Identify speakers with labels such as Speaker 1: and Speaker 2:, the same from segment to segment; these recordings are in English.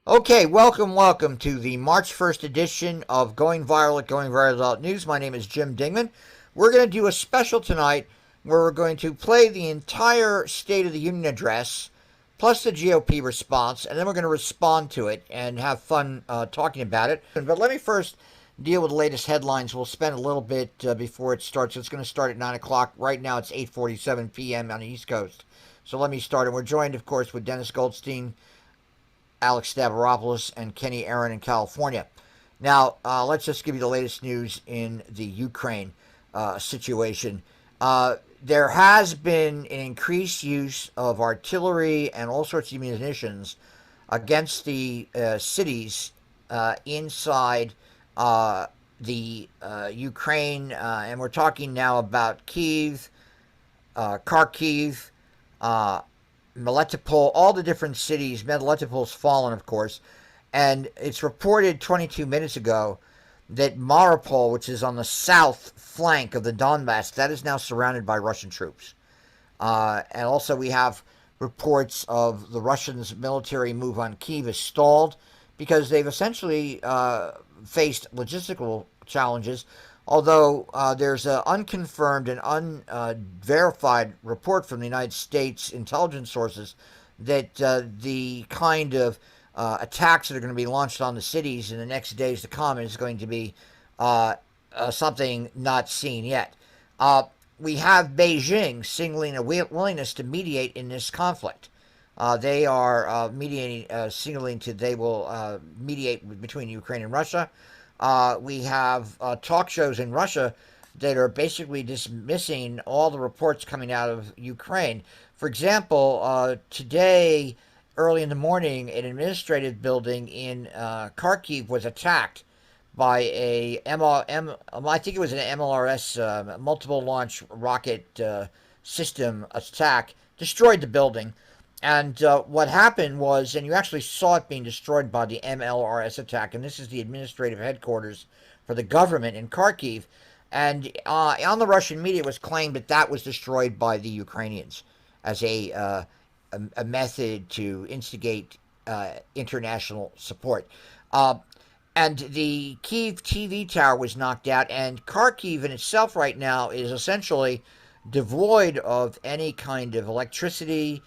Speaker 1: Okay, welcome to the March 1st edition of Going Viral at Going Viral News. My name is Jim Dingeman. We're going to do a special tonight where we're going to play the entire State of the Union address plus the GOP response, and then we're going to respond to it and have fun talking about it. But let me first deal with the latest headlines. We'll spend a little bit before it starts. It's going to start at 9 o'clock. Right now it's 8:47 p.m. on the East Coast. So let me start. And we're joined, of course, with Dennis Goldstein, Alex Stavropoulos, and Kenny Aaron in California. Now, let's just give you the latest news in the Ukraine situation. There has been an increased use of artillery and all sorts of munitions against the cities inside the Ukraine, and we're talking now about Kiev, Kharkiv, Melitopol, all the different cities. Melitopol's fallen, of course, and it's reported 22 minutes ago that Mariupol, which is on the south flank of the Donbass, that is now surrounded by Russian troops. And also we have reports of the Russians' military move on Kyiv is stalled because they've essentially faced logistical challenges. Although there's an unconfirmed and unverified report from the United States intelligence sources that the kind of attacks that are going to be launched on the cities in the next days to come is going to be something not seen yet. We have Beijing signaling a willingness to mediate in this conflict. They are signaling they will mediate between Ukraine and Russia. We have talk shows in Russia that are basically dismissing all the reports coming out of Ukraine. For example, today, early in the morning, an administrative building in Kharkiv was attacked by I think it was an MLRS, multiple launch rocket system attack, destroyed the building. And what happened was, and you actually saw it being destroyed by the MLRS attack, and this is the administrative headquarters for the government in Kharkiv. And on the Russian media, it was claimed that that was destroyed by the Ukrainians as a method to instigate international support. And the Kyiv TV tower was knocked out, and Kharkiv in itself right now is essentially devoid of any kind of electricity,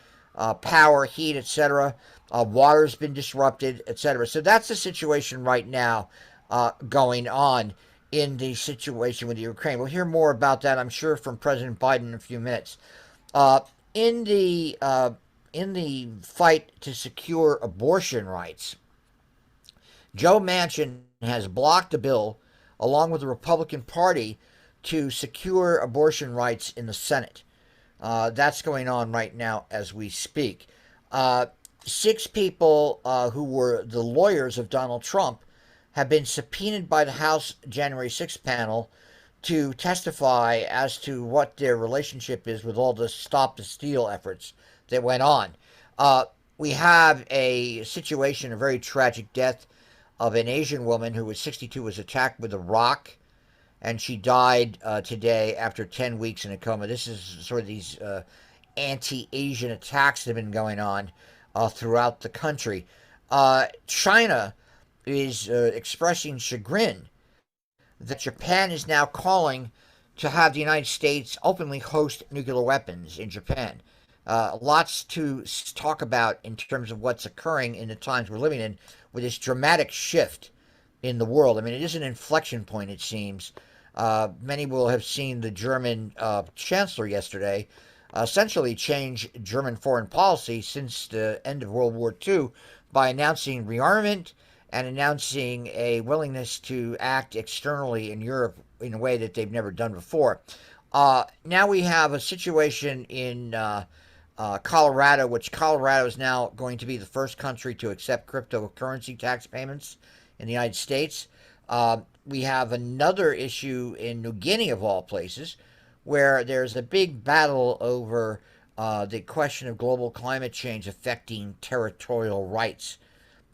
Speaker 1: power, heat, etc. Water's been disrupted, etc. So that's the situation right now going on in the situation with the Ukraine. We'll hear more about that, I'm sure, from President Biden in a few minutes. In the fight to secure abortion rights, Joe Manchin has blocked a bill, along with the Republican Party, to secure abortion rights in the Senate. That's going on right now as we speak. 6 people who were the lawyers of Donald Trump have been subpoenaed by the House January 6th panel to testify as to what their relationship is with all the Stop the Steal efforts that went on. We have a situation, a very tragic death of an Asian woman who was 62, was attacked with a rock, and she died today after 10 weeks in a coma. This is sort of these anti-Asian attacks that have been going on throughout the country. China is expressing chagrin that Japan is now calling to have the United States openly host nuclear weapons in Japan. Lots to talk about in terms of what's occurring in the times we're living in with this dramatic shift in the world. I mean, it is an inflection point, it seems. Many will have seen the German chancellor yesterday essentially change German foreign policy since the end of World War II by announcing rearmament and announcing a willingness to act externally in Europe in a way that they've never done before. Now we have a situation in Colorado, which Colorado is now going to be the first country to accept cryptocurrency tax payments in the United States. We have another issue in New Guinea, of all places, where there's a big battle over the question of global climate change affecting territorial rights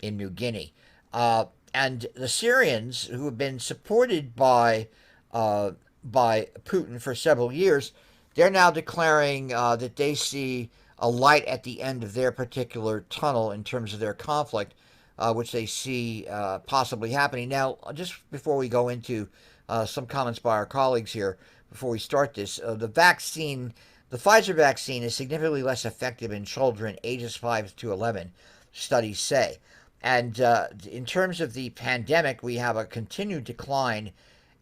Speaker 1: in New Guinea. And the Syrians, who have been supported by Putin for several years, they're now declaring that they see a light at the end of their particular tunnel in terms of their conflict which they see possibly happening. Now, just before we go into some comments by our colleagues here, before we start this, the Pfizer vaccine is significantly less effective in children ages 5 to 11, studies say. And in terms of the pandemic, we have a continued decline,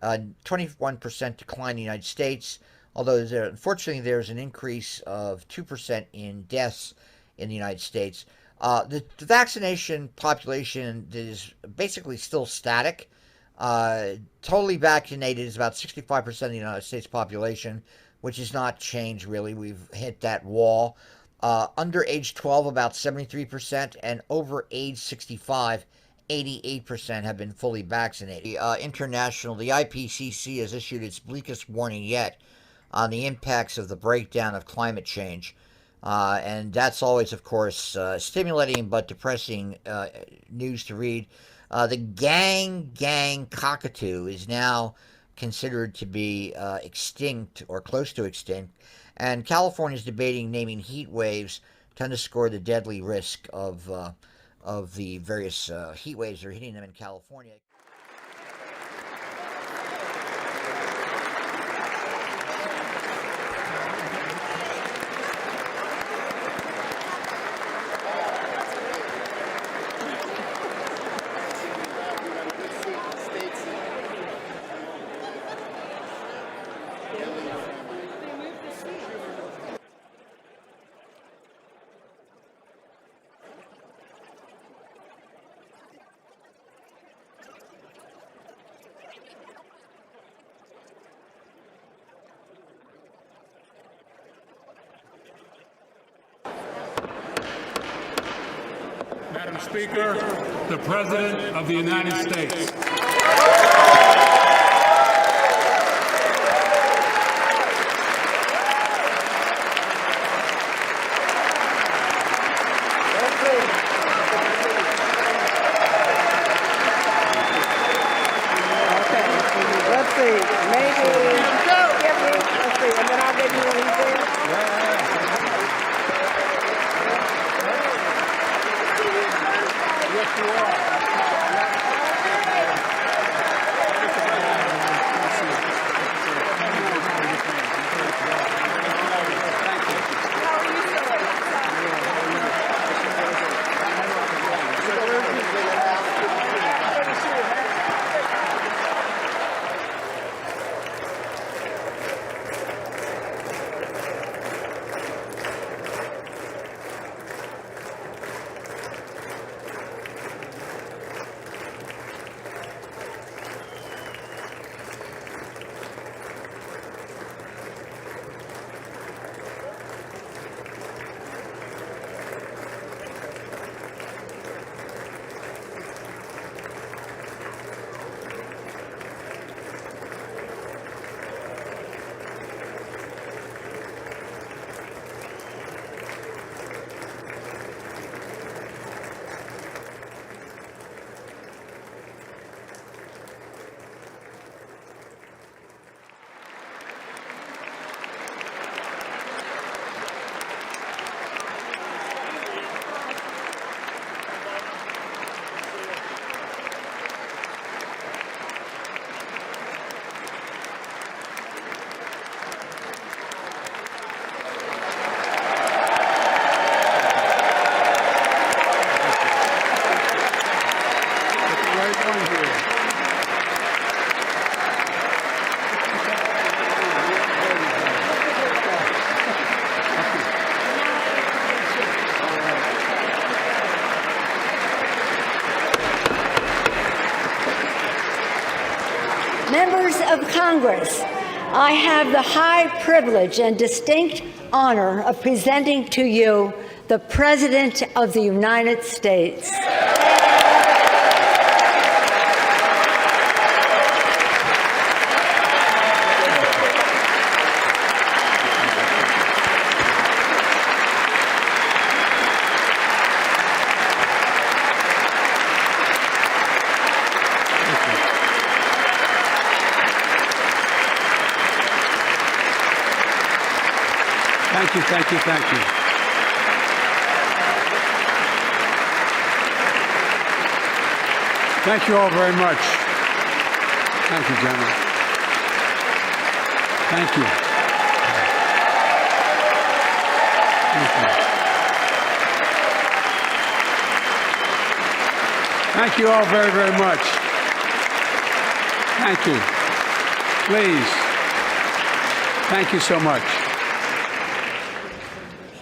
Speaker 1: 21% decline in the United States, although unfortunately there's an increase of 2% in deaths in the United States. The vaccination population is basically still static. Totally vaccinated is about 65% of the United States population, which has not changed really. We've hit that wall. Under age 12, about 73%, and over age 65, 88% have been fully vaccinated. The IPCC has issued its bleakest warning yet on the impacts of the breakdown of climate change. And that's always, of course, stimulating but depressing news to read. The gang cockatoo is now considered to be extinct or close to extinct. And California is debating naming heat waves to underscore the deadly risk of the various heat waves that are hitting them in California.
Speaker 2: Madam Speaker, the President of the United States.
Speaker 3: Members of Congress, I have the high privilege and distinct honor of presenting to you the President of the United States.
Speaker 2: Thank you. Thank you all very much. Thank you, gentlemen. Thank you. Thank you all very, very much. Thank you. Please. Thank you so much.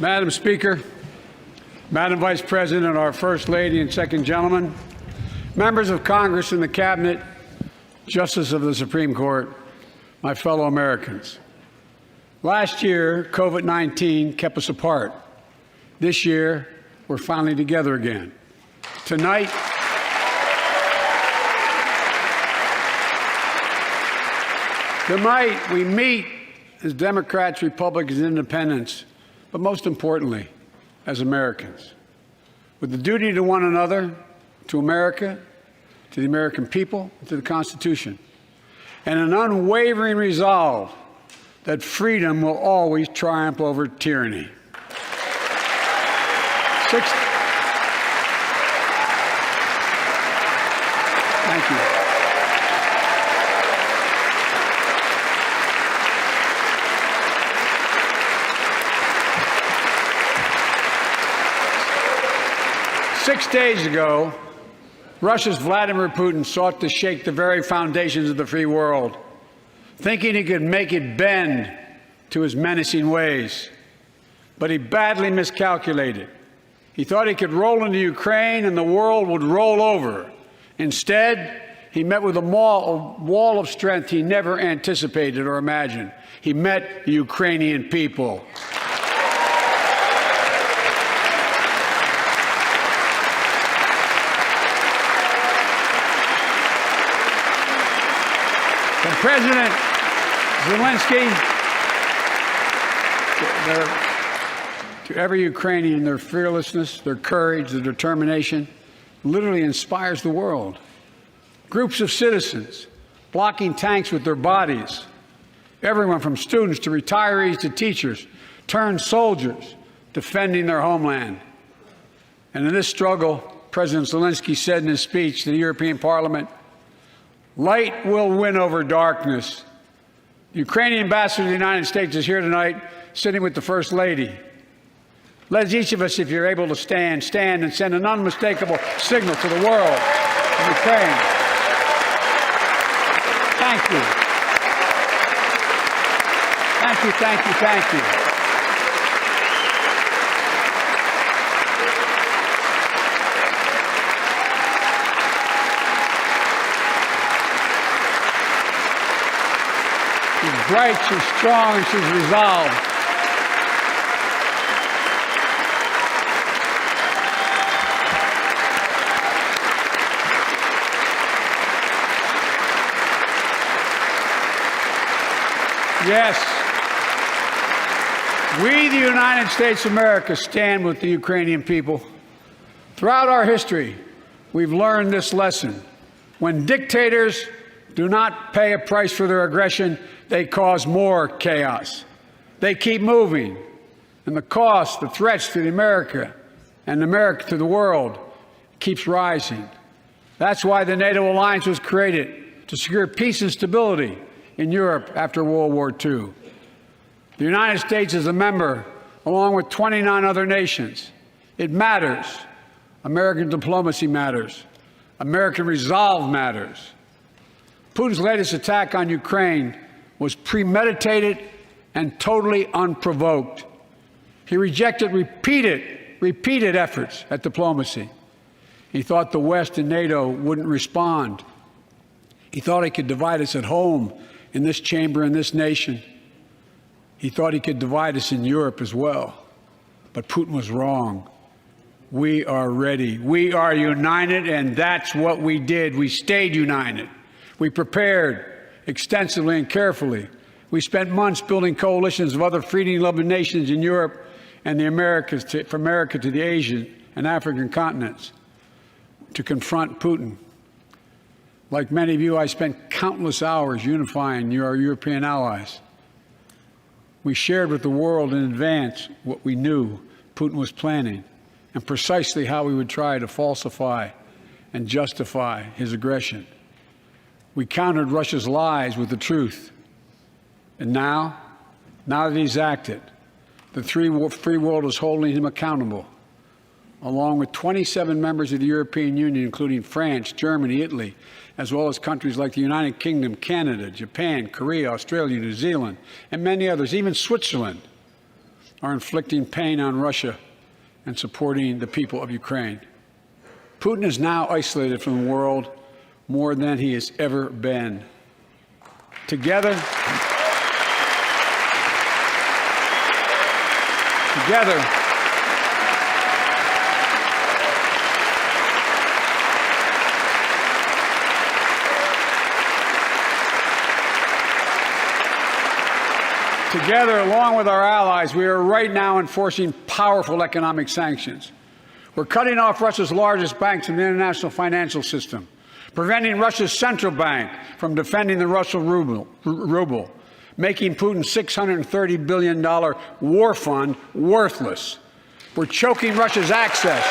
Speaker 2: Madam Speaker, Madam Vice President, our First Lady and Second Gentleman, members of Congress and the Cabinet, Justice of the Supreme Court, my fellow Americans. Last year, COVID-19 kept us apart. This year, we're finally together again. Tonight, we meet as Democrats, Republicans, and Independents, but most importantly, as Americans, with the duty to one another, to America, to the American people, to the Constitution, and an unwavering resolve that freedom will always triumph over tyranny. Thank you. 6 days ago, Russia's Vladimir Putin sought to shake the very foundations of the free world, thinking he could make it bend to his menacing ways. But he badly miscalculated. He thought he could roll into Ukraine and the world would roll over. Instead, he met with a wall of strength he never anticipated or imagined. He met the Ukrainian people. From President Zelensky to every Ukrainian, their fearlessness, their courage, their determination literally inspires the world. Groups of citizens blocking tanks with their bodies, everyone from students to retirees to teachers, turned soldiers defending their homeland. And in this struggle, President Zelensky said in his speech to the European Parliament, "Light will win over darkness." The Ukrainian ambassador to the United States is here tonight, sitting with the First Lady. Let each of us, if you're able to stand and send an unmistakable signal to the world of Ukraine. Thank you. Thank you, thank you, thank you. She's bright, she's strong, and she's resolved. Yes, we, the United States of America, stand with the Ukrainian people. Throughout our history, we've learned this lesson. When dictators do not pay a price for their aggression, they cause more chaos. They keep moving, and the cost, the threats to America and America to the world keeps rising. That's why the NATO alliance was created, to secure peace and stability in Europe after World War II. The United States is a member, along with 29 other nations. It matters. American diplomacy matters. American resolve matters. Putin's latest attack on Ukraine was premeditated and totally unprovoked. He rejected repeated efforts at diplomacy. He thought the West and NATO wouldn't respond. He thought he could divide us at home, in this chamber, in this nation. He thought he could divide us in Europe as well. But Putin was wrong. We are ready. We are united, and that's what we did. We stayed united. We prepared extensively and carefully. We spent months building coalitions of other freedom-loving nations in Europe and the Americas, from America to the Asian and African continents, to confront Putin. Like many of you, I spent countless hours unifying our European allies. We shared with the world in advance what we knew Putin was planning and precisely how we would try to falsify and justify his aggression. We countered Russia's lies with the truth. And now that he's acted, the free world is holding him accountable, along with 27 members of the European Union, including France, Germany, Italy, as well as countries like the United Kingdom, Canada, Japan, Korea, Australia, New Zealand, and many others. Even Switzerland are inflicting pain on Russia and supporting the people of Ukraine. Putin is now isolated from the world more than he has ever been. Together, along with our allies, we are right now enforcing powerful economic sanctions. We're cutting off Russia's largest banks in the international financial system, preventing Russia's central bank from defending the Russian ruble, making Putin's $630 billion war fund worthless. We're choking Russia's access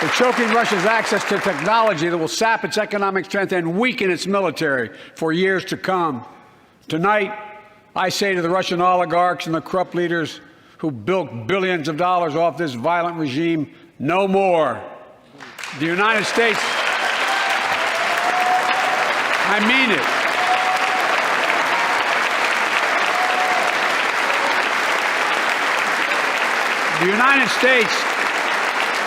Speaker 2: to technology that will sap its economic strength and weaken its military for years to come. Tonight, I say to the Russian oligarchs and the corrupt leaders who bilked billions of dollars off this violent regime, no more. The United States, I mean it. The United States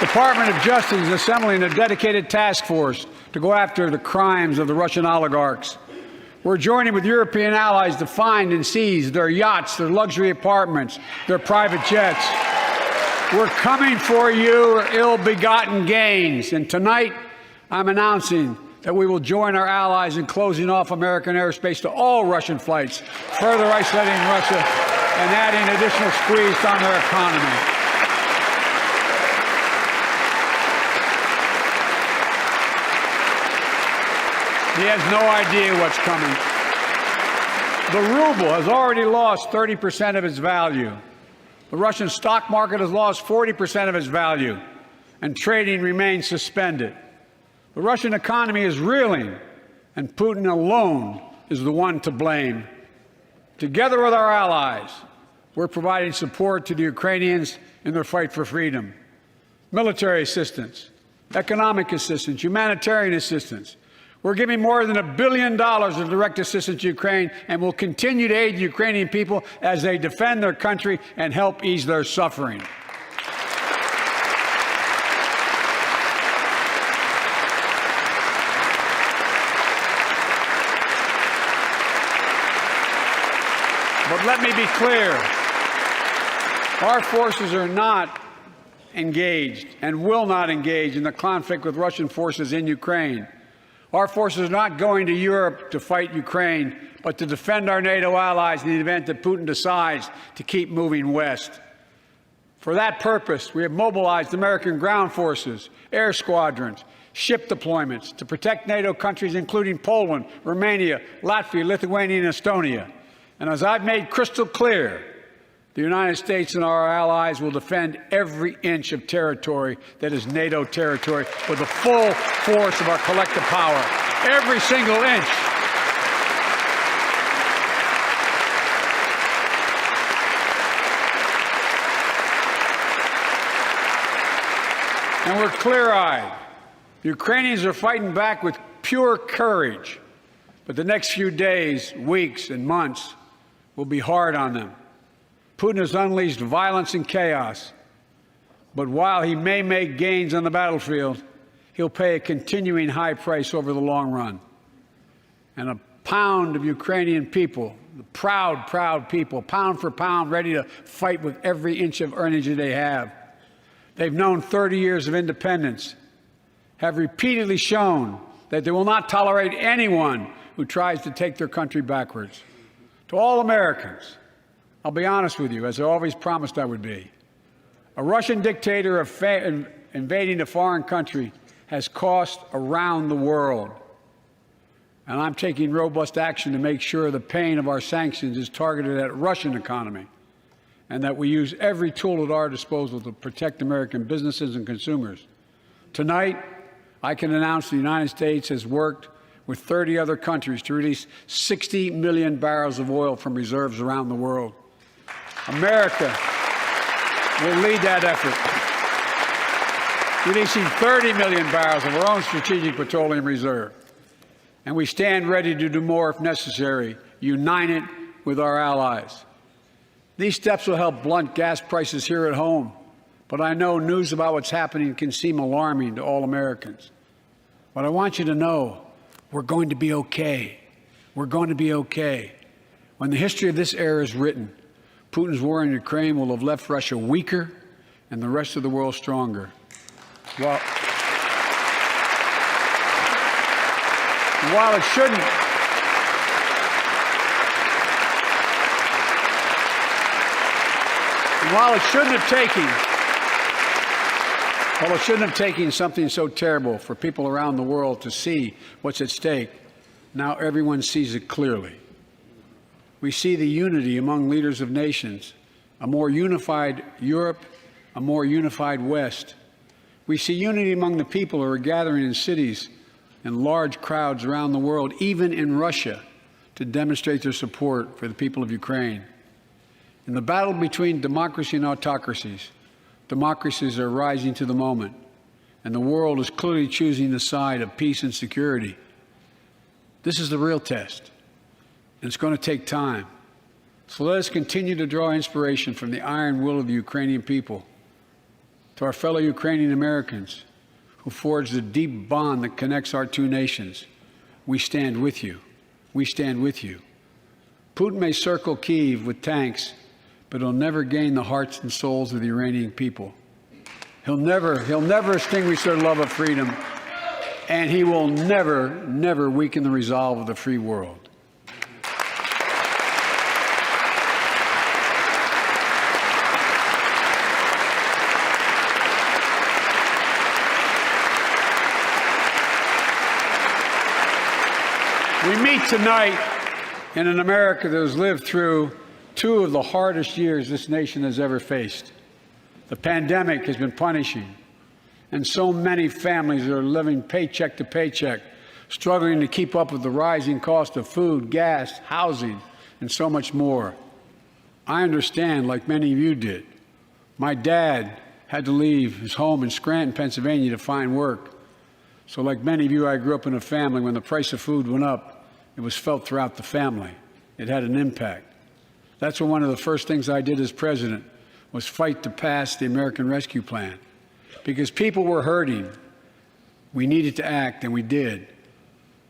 Speaker 2: Department of Justice is assembling a dedicated task force to go after the crimes of the Russian oligarchs. We're joining with European allies to find and seize their yachts, their luxury apartments, their private jets. We're coming for your ill-begotten gains. And tonight, I'm announcing that we will join our allies in closing off American airspace to all Russian flights, further isolating Russia and adding additional squeeze on their economy. He has no idea what's coming. The ruble has already lost 30% of its value. The Russian stock market has lost 40% of its value, and trading remains suspended. The Russian economy is reeling, and Putin alone is the one to blame. Together with our allies, we're providing support to the Ukrainians in their fight for freedom. Military assistance, economic assistance, humanitarian assistance. We're giving more than $1 billion of direct assistance to Ukraine, and will continue to aid the Ukrainian people as they defend their country and help ease their suffering. But let me be clear, our forces are not engaged and will not engage in the conflict with Russian forces in Ukraine. Our forces are not going to Europe to fight Ukraine, but to defend our NATO allies in the event that Putin decides to keep moving west. For that purpose, we have mobilized American ground forces, air squadrons, ship deployments to protect NATO countries, including Poland, Romania, Latvia, Lithuania, and Estonia. And as I've made crystal clear, the United States and our allies will defend every inch of territory that is NATO territory with the full force of our collective power. Every single inch. And we're clear-eyed. The Ukrainians are fighting back with pure courage. But the next few days, weeks, and months will be hard on them. Putin has unleashed violence and chaos, but while he may make gains on the battlefield, he'll pay a continuing high price over the long run. And a pound of Ukrainian people, the proud, proud people, pound for pound, ready to fight with every inch of energy they have. They've known 30 years of independence, have repeatedly shown that they will not tolerate anyone who tries to take their country backwards. To all Americans, I'll be honest with you, as I always promised I would be. A Russian dictator invading a foreign country has cost around the world. And I'm taking robust action to make sure the pain of our sanctions is targeted at the Russian economy, and that we use every tool at our disposal to protect American businesses and consumers. Tonight, I can announce the United States has worked with 30 other countries to release 60 million barrels of oil from reserves around the world. America will lead that effort, releasing 30 million barrels of our own strategic petroleum reserve. And we stand ready to do more if necessary, united with our allies. These steps will help blunt gas prices here at home, but I know news about what's happening can seem alarming to all Americans. But I want you to know, we're going to be okay. We're going to be okay. When the history of this era is written, Putin's war in Ukraine will have left Russia weaker and the rest of the world stronger. While it shouldn't have taken something so terrible for people around the world to see what's at stake, now everyone sees it clearly. We see the unity among leaders of nations, a more unified Europe, a more unified West. We see unity among the people who are gathering in cities and large crowds around the world, even in Russia, to demonstrate their support for the people of Ukraine. In the battle between democracy and autocracies, democracies are rising to the moment, and the world is clearly choosing the side of peace and security. This is the real test, and it's going to take time. So let us continue to draw inspiration from the iron will of the Ukrainian people. To our fellow Ukrainian Americans who forged the deep bond that connects our two nations, we stand with you. We stand with you. Putin may circle Kyiv with tanks, but he'll never gain the hearts and souls of the Iranian people. He'll never extinguish their love of freedom, and he will never weaken the resolve of the free world. We meet tonight in an America that has lived through two of the hardest years this nation has ever faced. The pandemic has been punishing, and so many families are living paycheck to paycheck, struggling to keep up with the rising cost of food, gas, housing, and so much more. I understand, like many of you did. My dad had to leave his home in Scranton, Pennsylvania to find work. So like many of you, I grew up in a family when the price of food went up, it was felt throughout the family. It had an impact. That's when one of the first things I did as president was fight to pass the American Rescue Plan. Because people were hurting, we needed to act, and we did.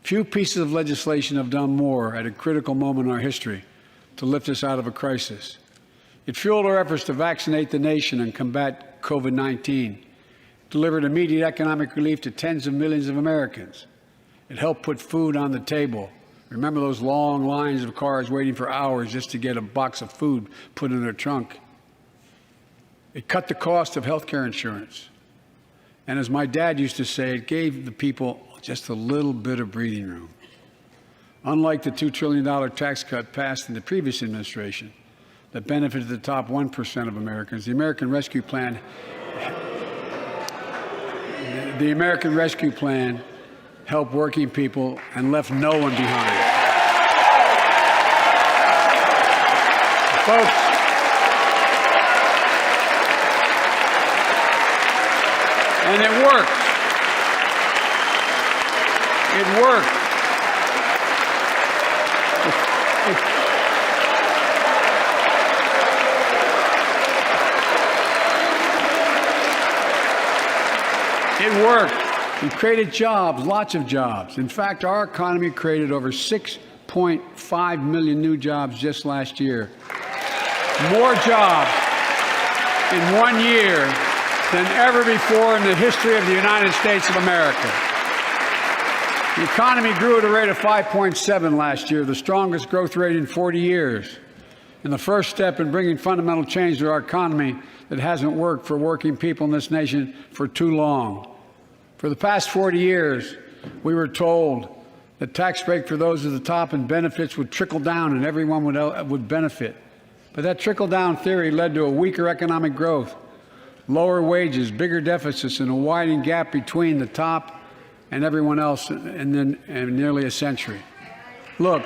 Speaker 2: Few pieces of legislation have done more at a critical moment in our history to lift us out of a crisis. It fueled our efforts to vaccinate the nation and combat COVID-19, delivered immediate economic relief to tens of millions of Americans. It helped put food on the table. Remember those long lines of cars waiting for hours just to get a box of food put in their trunk. It cut the cost of health care insurance. And as my dad used to say, it gave the people just a little bit of breathing room. Unlike the $2 trillion tax cut passed in the previous administration that benefited the top 1% of Americans, the American Rescue Plan helped working people and left no one behind. Folks, and it worked. It worked. It worked. We created jobs, lots of jobs. In fact, our economy created over 6.5 million new jobs just last year. More jobs in 1 year than ever before in the history of the United States of America. The economy grew at a rate of 5.7 last year, the strongest growth rate in 40 years. And the first step in bringing fundamental change to our economy that hasn't worked for working people in this nation for too long. For the past 40 years, we were told that tax break for those at the top and benefits would trickle down and everyone would benefit. But that trickle-down theory led to a weaker economic growth, lower wages, bigger deficits, and a widening gap between the top and everyone else in nearly a century. Look,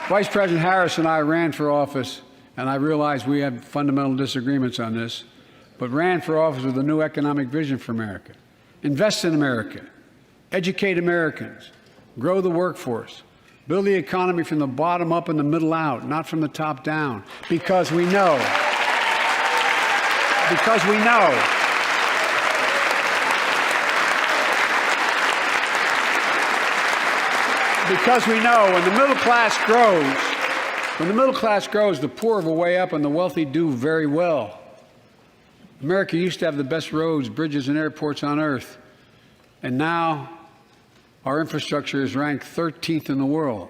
Speaker 2: Vice President Harris and I ran for office, and I realize we have fundamental disagreements on this, but ran for office with a new economic vision for America. Invest in America, educate Americans, grow the workforce, build the economy from the bottom up and the middle out, not from the top down, because we know when the middle class grows, the poor will way up and the wealthy do very well. America used to have the best roads, bridges, and airports on earth, and now our infrastructure is ranked 13th in the world.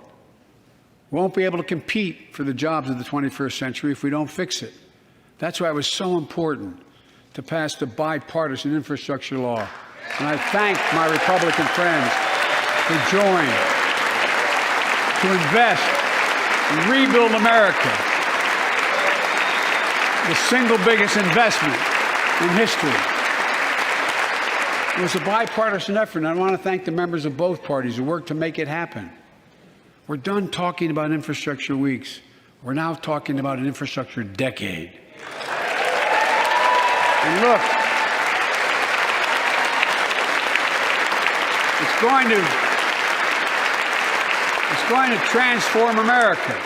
Speaker 2: We won't be able to compete for the jobs of the 21st century if we don't fix it. That's why it was so important to pass the bipartisan infrastructure law. And I thank my Republican friends who joined to invest and rebuild America, the single biggest investment in history. It was a bipartisan effort, and I want to thank the members of both parties who worked to make it happen. We're done talking about infrastructure weeks. We're now talking about an infrastructure decade. And look, it's going to transform America,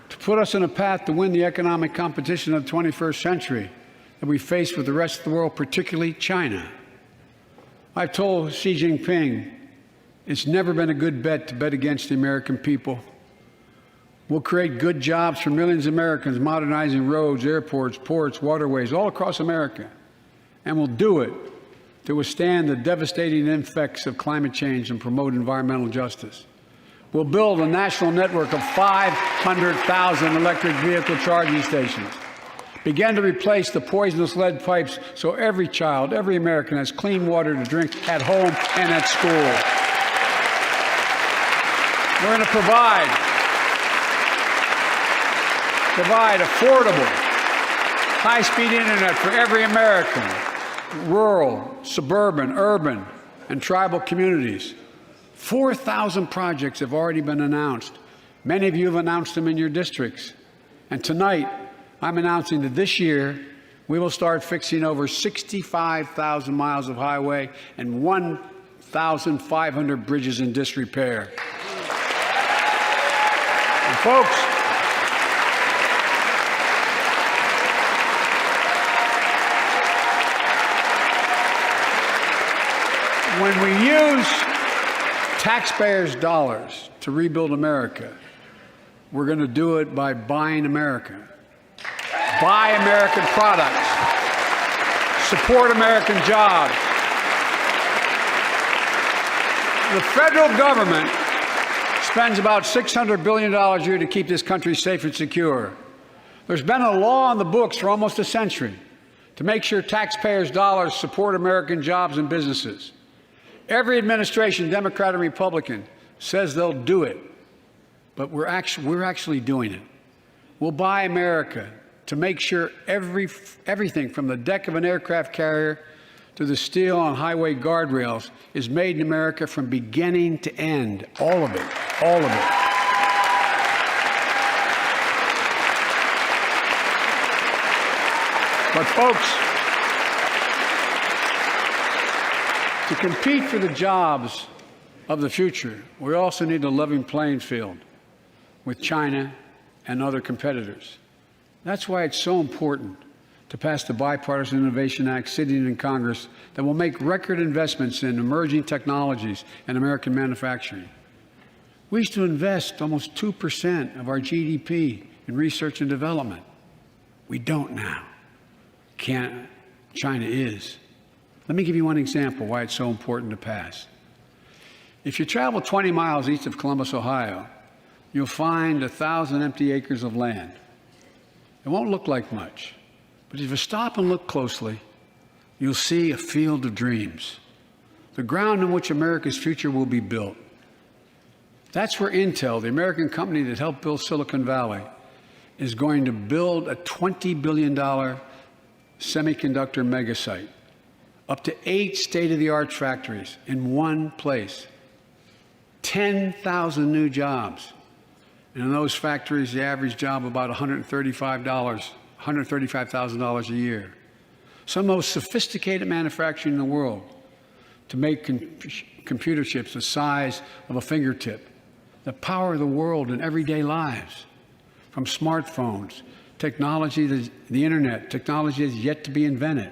Speaker 2: to put us on a path to win the economic competition of the 21st century that we face with the rest of the world, particularly China. I've told Xi Jinping it's never been a good bet to bet against the American people. We'll create good jobs for millions of Americans, modernizing roads, airports, ports, waterways, all across America. And we'll do it to withstand the devastating effects of climate change and promote environmental justice. We'll build a national network of 500,000 electric vehicle charging stations. Begin to replace the poisonous lead pipes so every child, every American has clean water to drink at home and at school. We're going to provide affordable, high-speed internet for every American, rural, suburban, urban, and tribal communities. 4,000 projects have already been announced. Many of you have announced them in your districts. And tonight, I'm announcing that this year, we will start fixing over 65,000 miles of highway and 1,500 bridges in disrepair. And folks, when we use taxpayers' dollars to rebuild America, we're going to do it by buying America. Buy American products. Support American jobs. The federal government spends about $600 billion a year to keep this country safe and secure. There's been a law on the books for almost a century to make sure taxpayers' dollars support American jobs and businesses. Every administration, Democrat and Republican, says they'll do it, but we're actually doing it. We'll buy America to make sure everything from the deck of an aircraft carrier to the steel on highway guardrails is made in America from beginning to end. All of it. All of it. But folks, to compete for the jobs of the future, we also need a level playing field with China and other competitors. That's why it's so important to pass the Bipartisan Innovation Act sitting in Congress that will make record investments in emerging technologies and American manufacturing. We used to invest almost 2% of our GDP in research and development. We don't now. China is. Let me give you one example why it's so important to pass. If you travel 20 miles east of Columbus, Ohio, you'll find 1,000 empty acres of land. It won't look like much, but if you stop and look closely, you'll see a field of dreams, the ground on which America's future will be built. That's where Intel, the American company that helped build Silicon Valley, is going to build a $20 billion semiconductor megasite. up to 8 state-of-the-art factories in one place, 10,000 new jobs. And in those factories, the average job about $135,000 a year. Some of the most sophisticated manufacturing in the world to make computer chips the size of a fingertip, the power of the world in everyday lives, from smartphones, technology to the internet, technology is yet to be invented.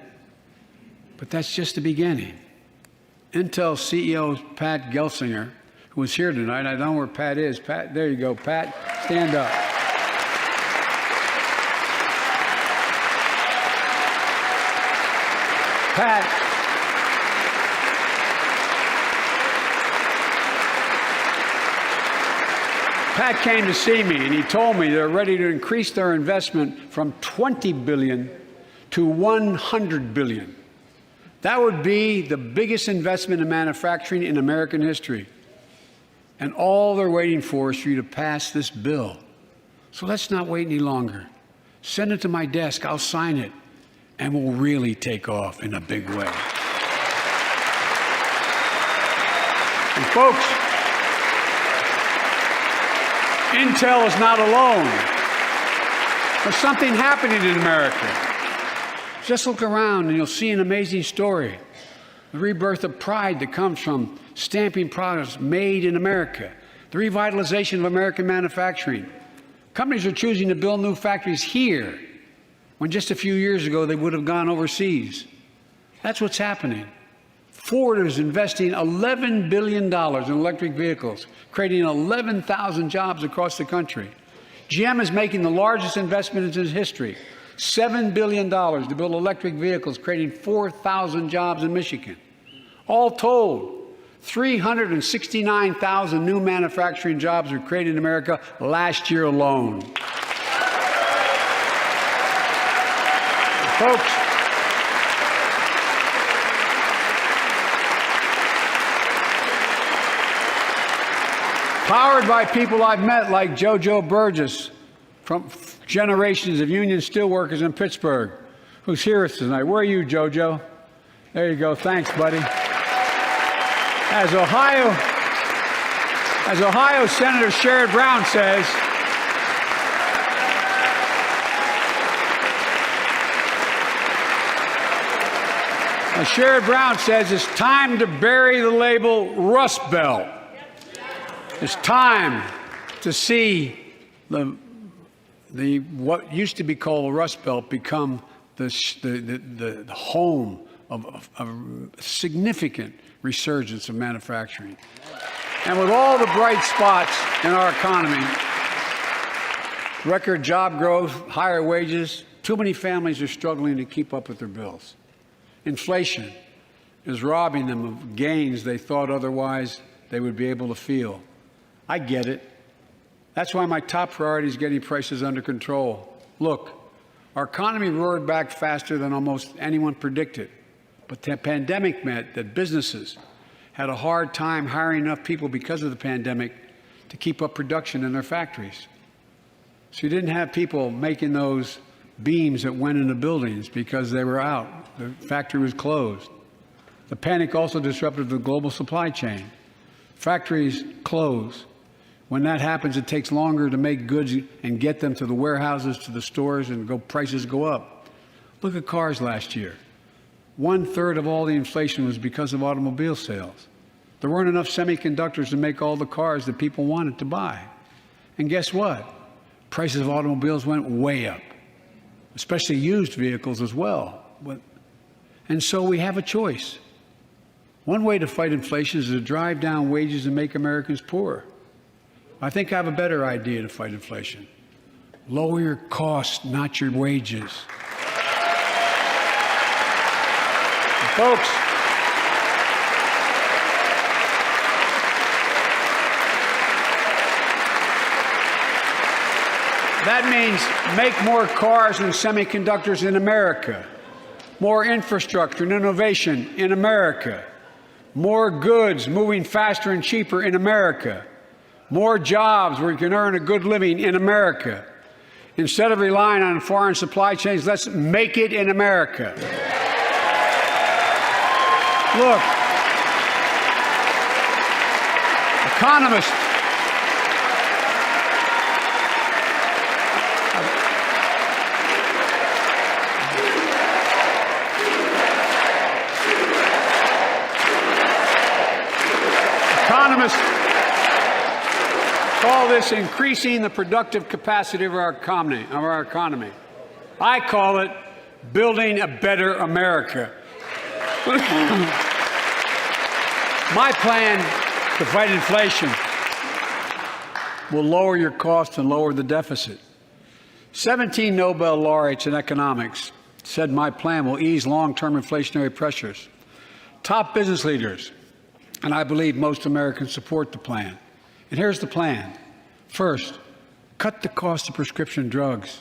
Speaker 2: But that's just the beginning. Intel CEO Pat Gelsinger, who is here tonight, I don't know where Pat is. Pat, there you go, Pat, stand up. Pat came to see me, and he told me they're ready to increase their investment from $20 billion to $100 billion. That would be the biggest investment in manufacturing in American history. And all they're waiting for is for you to pass this bill. So let's not wait any longer. Send it to my desk, I'll sign it, and we'll really take off in a big way. And folks, Intel is not alone. There's something happening in America. Just look around and you'll see an amazing story. The rebirth of pride that comes from stamping products made in America. The revitalization of American manufacturing. Companies are choosing to build new factories here when just a few years ago they would have gone overseas. That's what's happening. Ford is investing $11 billion in electric vehicles, creating 11,000 jobs across the country. GM is making the largest investment in its history, $7 billion to build electric vehicles, creating 4,000 jobs in Michigan. All told, 369,000 new manufacturing jobs were created in America last year alone. Folks, powered by people I've met like JoJo Burgess from generations of union steelworkers in Pittsburgh, who's here tonight. Where are you, JoJo? There you go. Thanks, buddy. As Ohio Senator Sherrod Brown says, it's time to bury the label Rust Belt. It's time to see what used to be called the Rust Belt become the home of a significant resurgence of manufacturing. And with all the bright spots in our economy, record job growth, higher wages, too many families are struggling to keep up with their bills. Inflation is robbing them of gains they thought otherwise they would be able to feel. I get it. That's why my top priority is getting prices under control. Look, our economy roared back faster than almost anyone predicted, but the pandemic meant that businesses had a hard time hiring enough people because of the pandemic to keep up production in their factories. So you didn't have people making those beams that went into buildings because they were out. The factory was closed. The panic also disrupted the global supply chain. Factories close. When that happens, it takes longer to make goods and get them to the warehouses, to the stores, and prices go up. Look at cars last year. 1/3 of all the inflation was because of automobile sales. There weren't enough semiconductors to make all the cars that people wanted to buy. And guess what? Prices of automobiles went way up, especially used vehicles as well. And so we have a choice. One way to fight inflation is to drive down wages and make Americans poorer. I think I have a better idea to fight inflation. Lower your costs, not your wages. And folks, that means make more cars and semiconductors in America, more infrastructure and innovation in America, more goods moving faster and cheaper in America, more jobs where you can earn a good living in America. Instead of relying on foreign supply chains, let's make it in America. Look, economists call this increasing the productive capacity of our economy. I call it building a better America. My plan to fight inflation will lower your costs and lower the deficit. 17 Nobel laureates in economics said my plan will ease long-term inflationary pressures. Top business leaders, and I believe most Americans support the plan. And here's the plan. First, cut the cost of prescription drugs.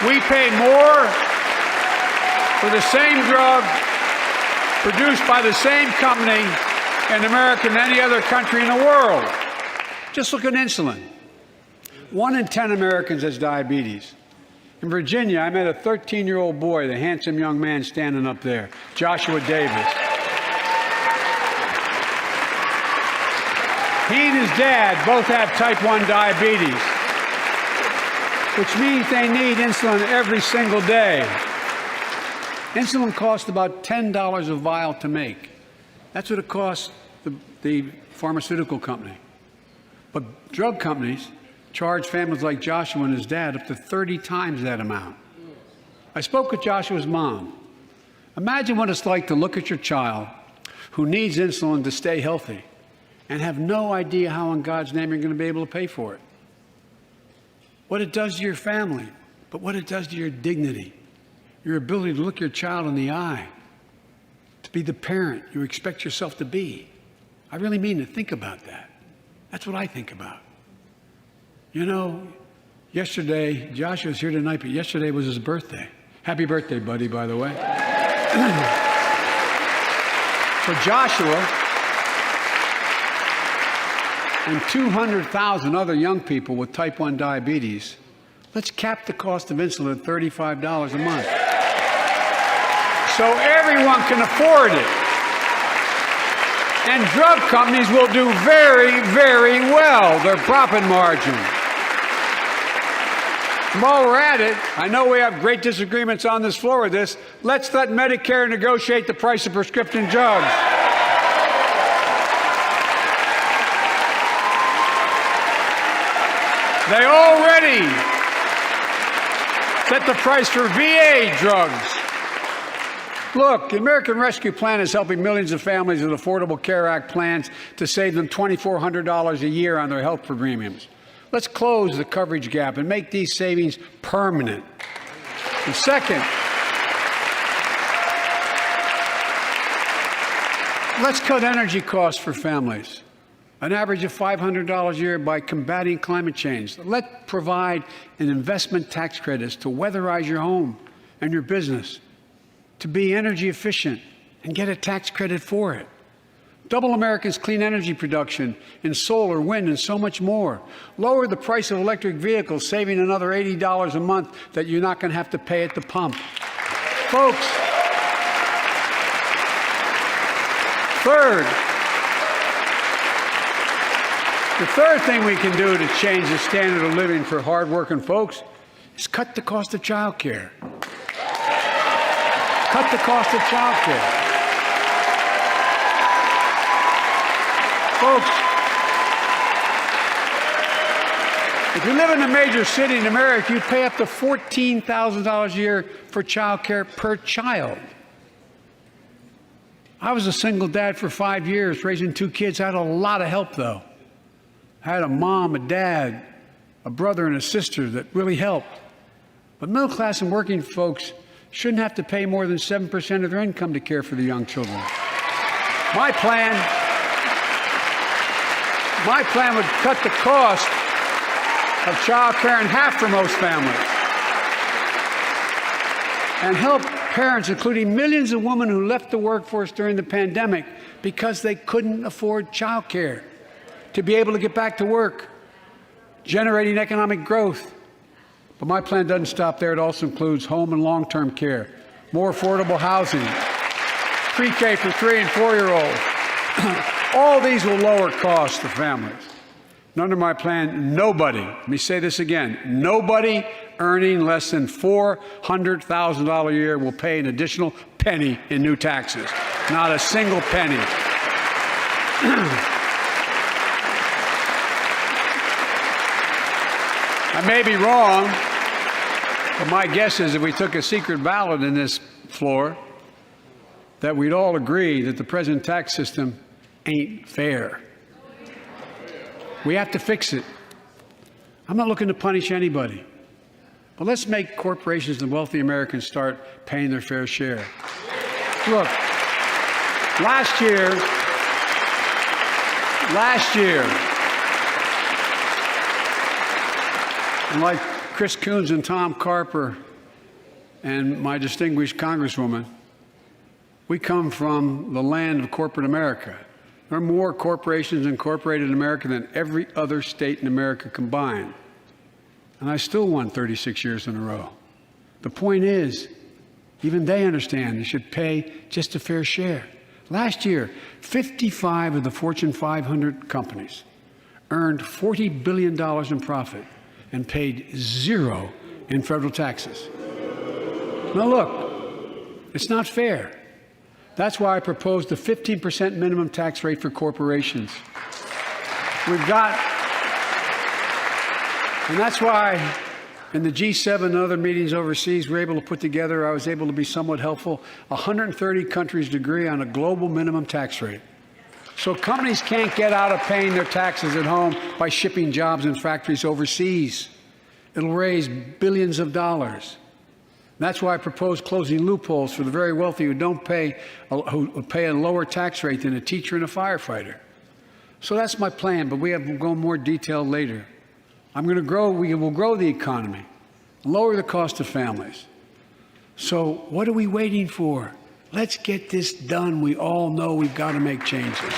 Speaker 2: We pay more for the same drug produced by the same company in America than any other country in the world. Just look at insulin. 1 in 10 Americans has diabetes. In Virginia, I met a 13-year-old boy, the handsome young man standing up there, Joshua Davis. He and his dad both have type 1 diabetes, which means they need insulin every single day. Insulin costs about $10 a vial to make. That's what it costs the pharmaceutical company. But drug companies charge families like Joshua and his dad up to 30 times that amount. I spoke with Joshua's mom. Imagine what it's like to look at your child who needs insulin to stay healthy and have no idea how in God's name you're going to be able to pay for it. What it does to your family, but what it does to your dignity, your ability to look your child in the eye, to be the parent you expect yourself to be. I really mean to think about that. That's what I think about. You know, yesterday, Joshua's here tonight, but yesterday was his birthday. Happy birthday, buddy, by the way. For Joshua and 200,000 other young people with type 1 diabetes, let's cap the cost of insulin at $35 a month so everyone can afford it. And drug companies will do very, very well, their profit margin. While we're at it, I know we have great disagreements on this floor with this. Let's let Medicare negotiate the price of prescription drugs. They already set the price for VA drugs. Look, the American Rescue Plan is helping millions of families with Affordable Care Act plans to save them $2,400 a year on their health premiums. Let's close the coverage gap and make these savings permanent. And second, let's cut energy costs for families, an average of $500 a year by combating climate change. Let's provide an investment tax credits to weatherize your home and your business, to be energy efficient and get a tax credit for it. Double America's clean energy production in solar, wind, and so much more. Lower the price of electric vehicles, saving another $80 a month that you're not going to have to pay at the pump. Folks, the third thing we can do to change the standard of living for hardworking folks is cut the cost of child care. Cut the cost of child care. Folks, if you live in a major city in America, you pay up to $14,000 a year for child care per child. I was a single dad for 5 years, raising 2 kids. I had a lot of help, though. I had a mom, a dad, a brother, and a sister that really helped. But middle class and working folks shouldn't have to pay more than 7% of their income to care for the young children. My plan would cut the cost of child care in half for most families and help parents, including millions of women who left the workforce during the pandemic because they couldn't afford child care, to be able to get back to work, generating economic growth. But my plan doesn't stop there. It also includes home and long-term care, more affordable housing, pre-K for 3- and 4-year-olds. All these will lower costs to families. And under my plan, nobody, let me say this again, nobody earning less than $400,000 a year will pay an additional penny in new taxes. Not a single penny. I may be wrong, but my guess is if we took a secret ballot in this floor, that we'd all agree that the present tax system ain't fair. We have to fix it. I'm not looking to punish anybody, but let's make corporations and wealthy Americans start paying their fair share. Look, last year, and like Chris Coons and Tom Carper and my distinguished Congresswoman, we come from the land of corporate America. There are more corporations incorporated in America than every other state in America combined. And I still won 36 years in a row. The point is, even they understand they should pay just a fair share. Last year, 55 of the Fortune 500 companies earned $40 billion in profit and paid zero in federal taxes. Now look, it's not fair. That's why I proposed a 15% minimum tax rate for corporations. And that's why in the G7 and other meetings overseas, I was able to be somewhat helpful. 130 countries agree on a global minimum tax rate. So companies can't get out of paying their taxes at home by shipping jobs and factories overseas. It'll raise billions of dollars. That's why I propose closing loopholes for the very wealthy who pay a lower tax rate than a teacher and a firefighter. So that's my plan, but we'll go more detailed later. We will grow the economy, lower the cost of families. So what are we waiting for? Let's get this done. We all know we've got to make changes.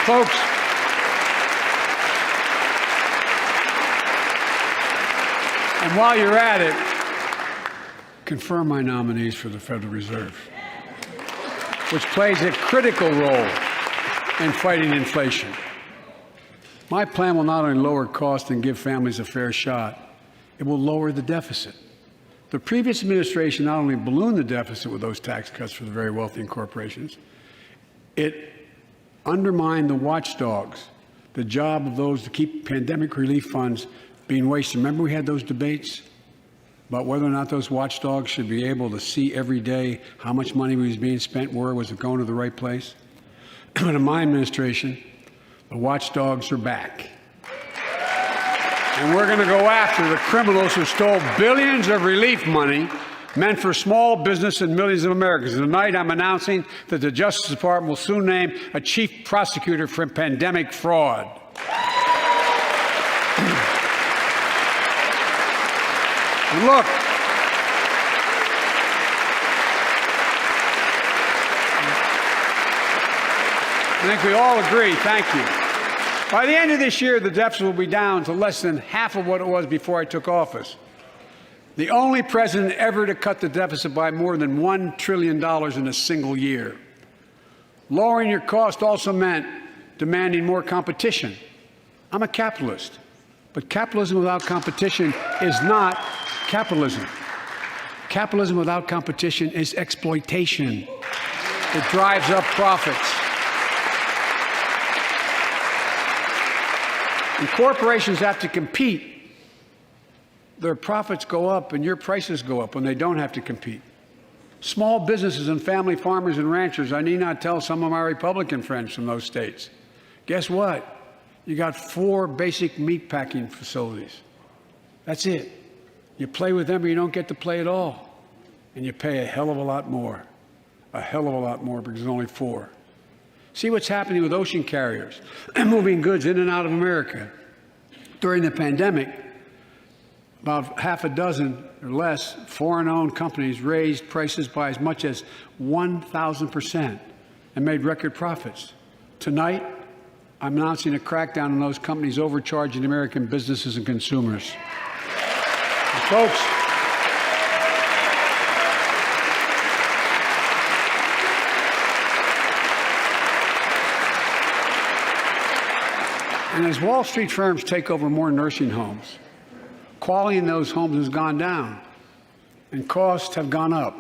Speaker 2: Folks, and while you're at it, confirm my nominees for the Federal Reserve, which plays a critical role in fighting inflation. My plan will not only lower costs and give families a fair shot, it will lower the deficit. The previous administration not only ballooned the deficit with those tax cuts for the very wealthy and corporations, it undermined the watchdogs, the job of those to keep pandemic relief funds being wasted. Remember we had those debates about whether or not those watchdogs should be able to see every day how much money was being spent, where was it going to the right place? But in my administration, the watchdogs are back. And we're going to go after the criminals who stole billions of relief money meant for small business and millions of Americans. And tonight I'm announcing that the Justice Department will soon name a chief prosecutor for pandemic fraud. And look, I think we all agree, thank you. By the end of this year, the deficit will be down to less than half of what it was before I took office. The only president ever to cut the deficit by more than $1 trillion in a single year. Lowering your cost also meant demanding more competition. I'm a capitalist, but capitalism without competition is not capitalism. Capitalism without competition is exploitation. It drives up profits. And corporations have to compete. Their profits go up and your prices go up when they don't have to compete. Small businesses and family farmers and ranchers, I need not tell some of my Republican friends from those states. Guess what? You got 4 basic meat packing facilities. That's it. You play with them or you don't get to play at all. And you pay a hell of a lot more. A hell of a lot more because there's only 4. See what's happening with ocean carriers moving goods in and out of America. During the pandemic, about half a dozen or less foreign-owned companies raised prices by as much as 1,000% and made record profits. Tonight, I'm announcing a crackdown on those companies overcharging American businesses and consumers. Folks, and as Wall Street firms take over more nursing homes, quality in those homes has gone down and costs have gone up.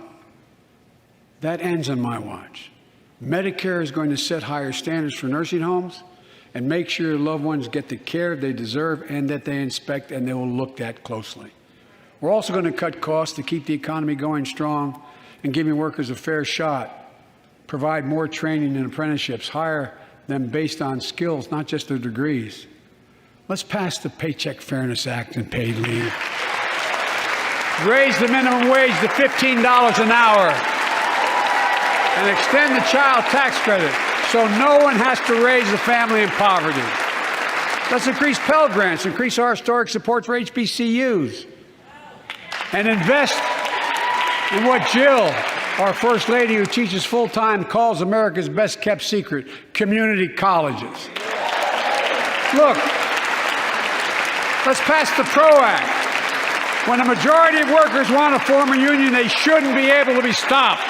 Speaker 2: That ends on my watch. Medicare is going to set higher standards for nursing homes and make sure loved ones get the care they deserve and that they inspect and they will look at closely. We're also going to cut costs to keep the economy going strong and giving workers a fair shot, provide more training and apprenticeships, hire them based on skills, not just their degrees. Let's pass the Paycheck Fairness Act and paid leave. Raise the minimum wage to $15 an hour and extend the child tax credit so no one has to raise a family in poverty. Let's increase Pell Grants, increase our historic support for HBCUs, and invest in what Jill, our First Lady who teaches full-time, calls America's best-kept secret, community colleges. Look, let's pass the PRO Act. When a majority of workers want to form a union, they shouldn't be able to be stopped.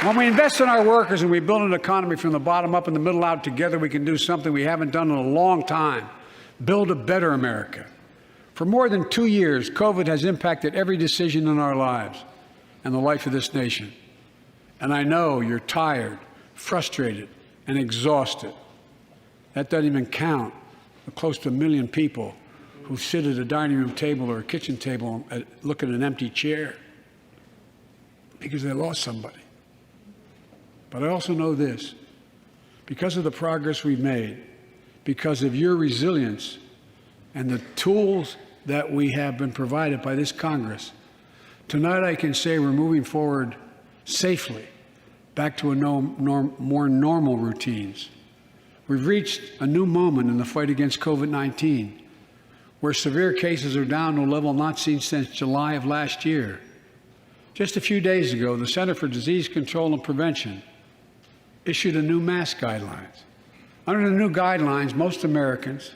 Speaker 2: When we invest in our workers and we build an economy from the bottom up and the middle out together, we can do something we haven't done in a long time, build a better America. For more than 2 years, COVID has impacted every decision in our lives and the life of this nation. And I know you're tired, frustrated, and exhausted. That doesn't even count the close to 1 million people who sit at a dining room table or a kitchen table and look at an empty chair because they lost somebody. But I also know this, because of the progress we've made, because of your resilience and the tools that we have been provided by this Congress, tonight I can say we're moving forward safely back to more normal routines. We've reached a new moment in the fight against COVID-19, where severe cases are down to a level not seen since July of last year. Just a few days ago, the Center for Disease Control and Prevention issued a new mask guidelines. Under the new guidelines, most Americans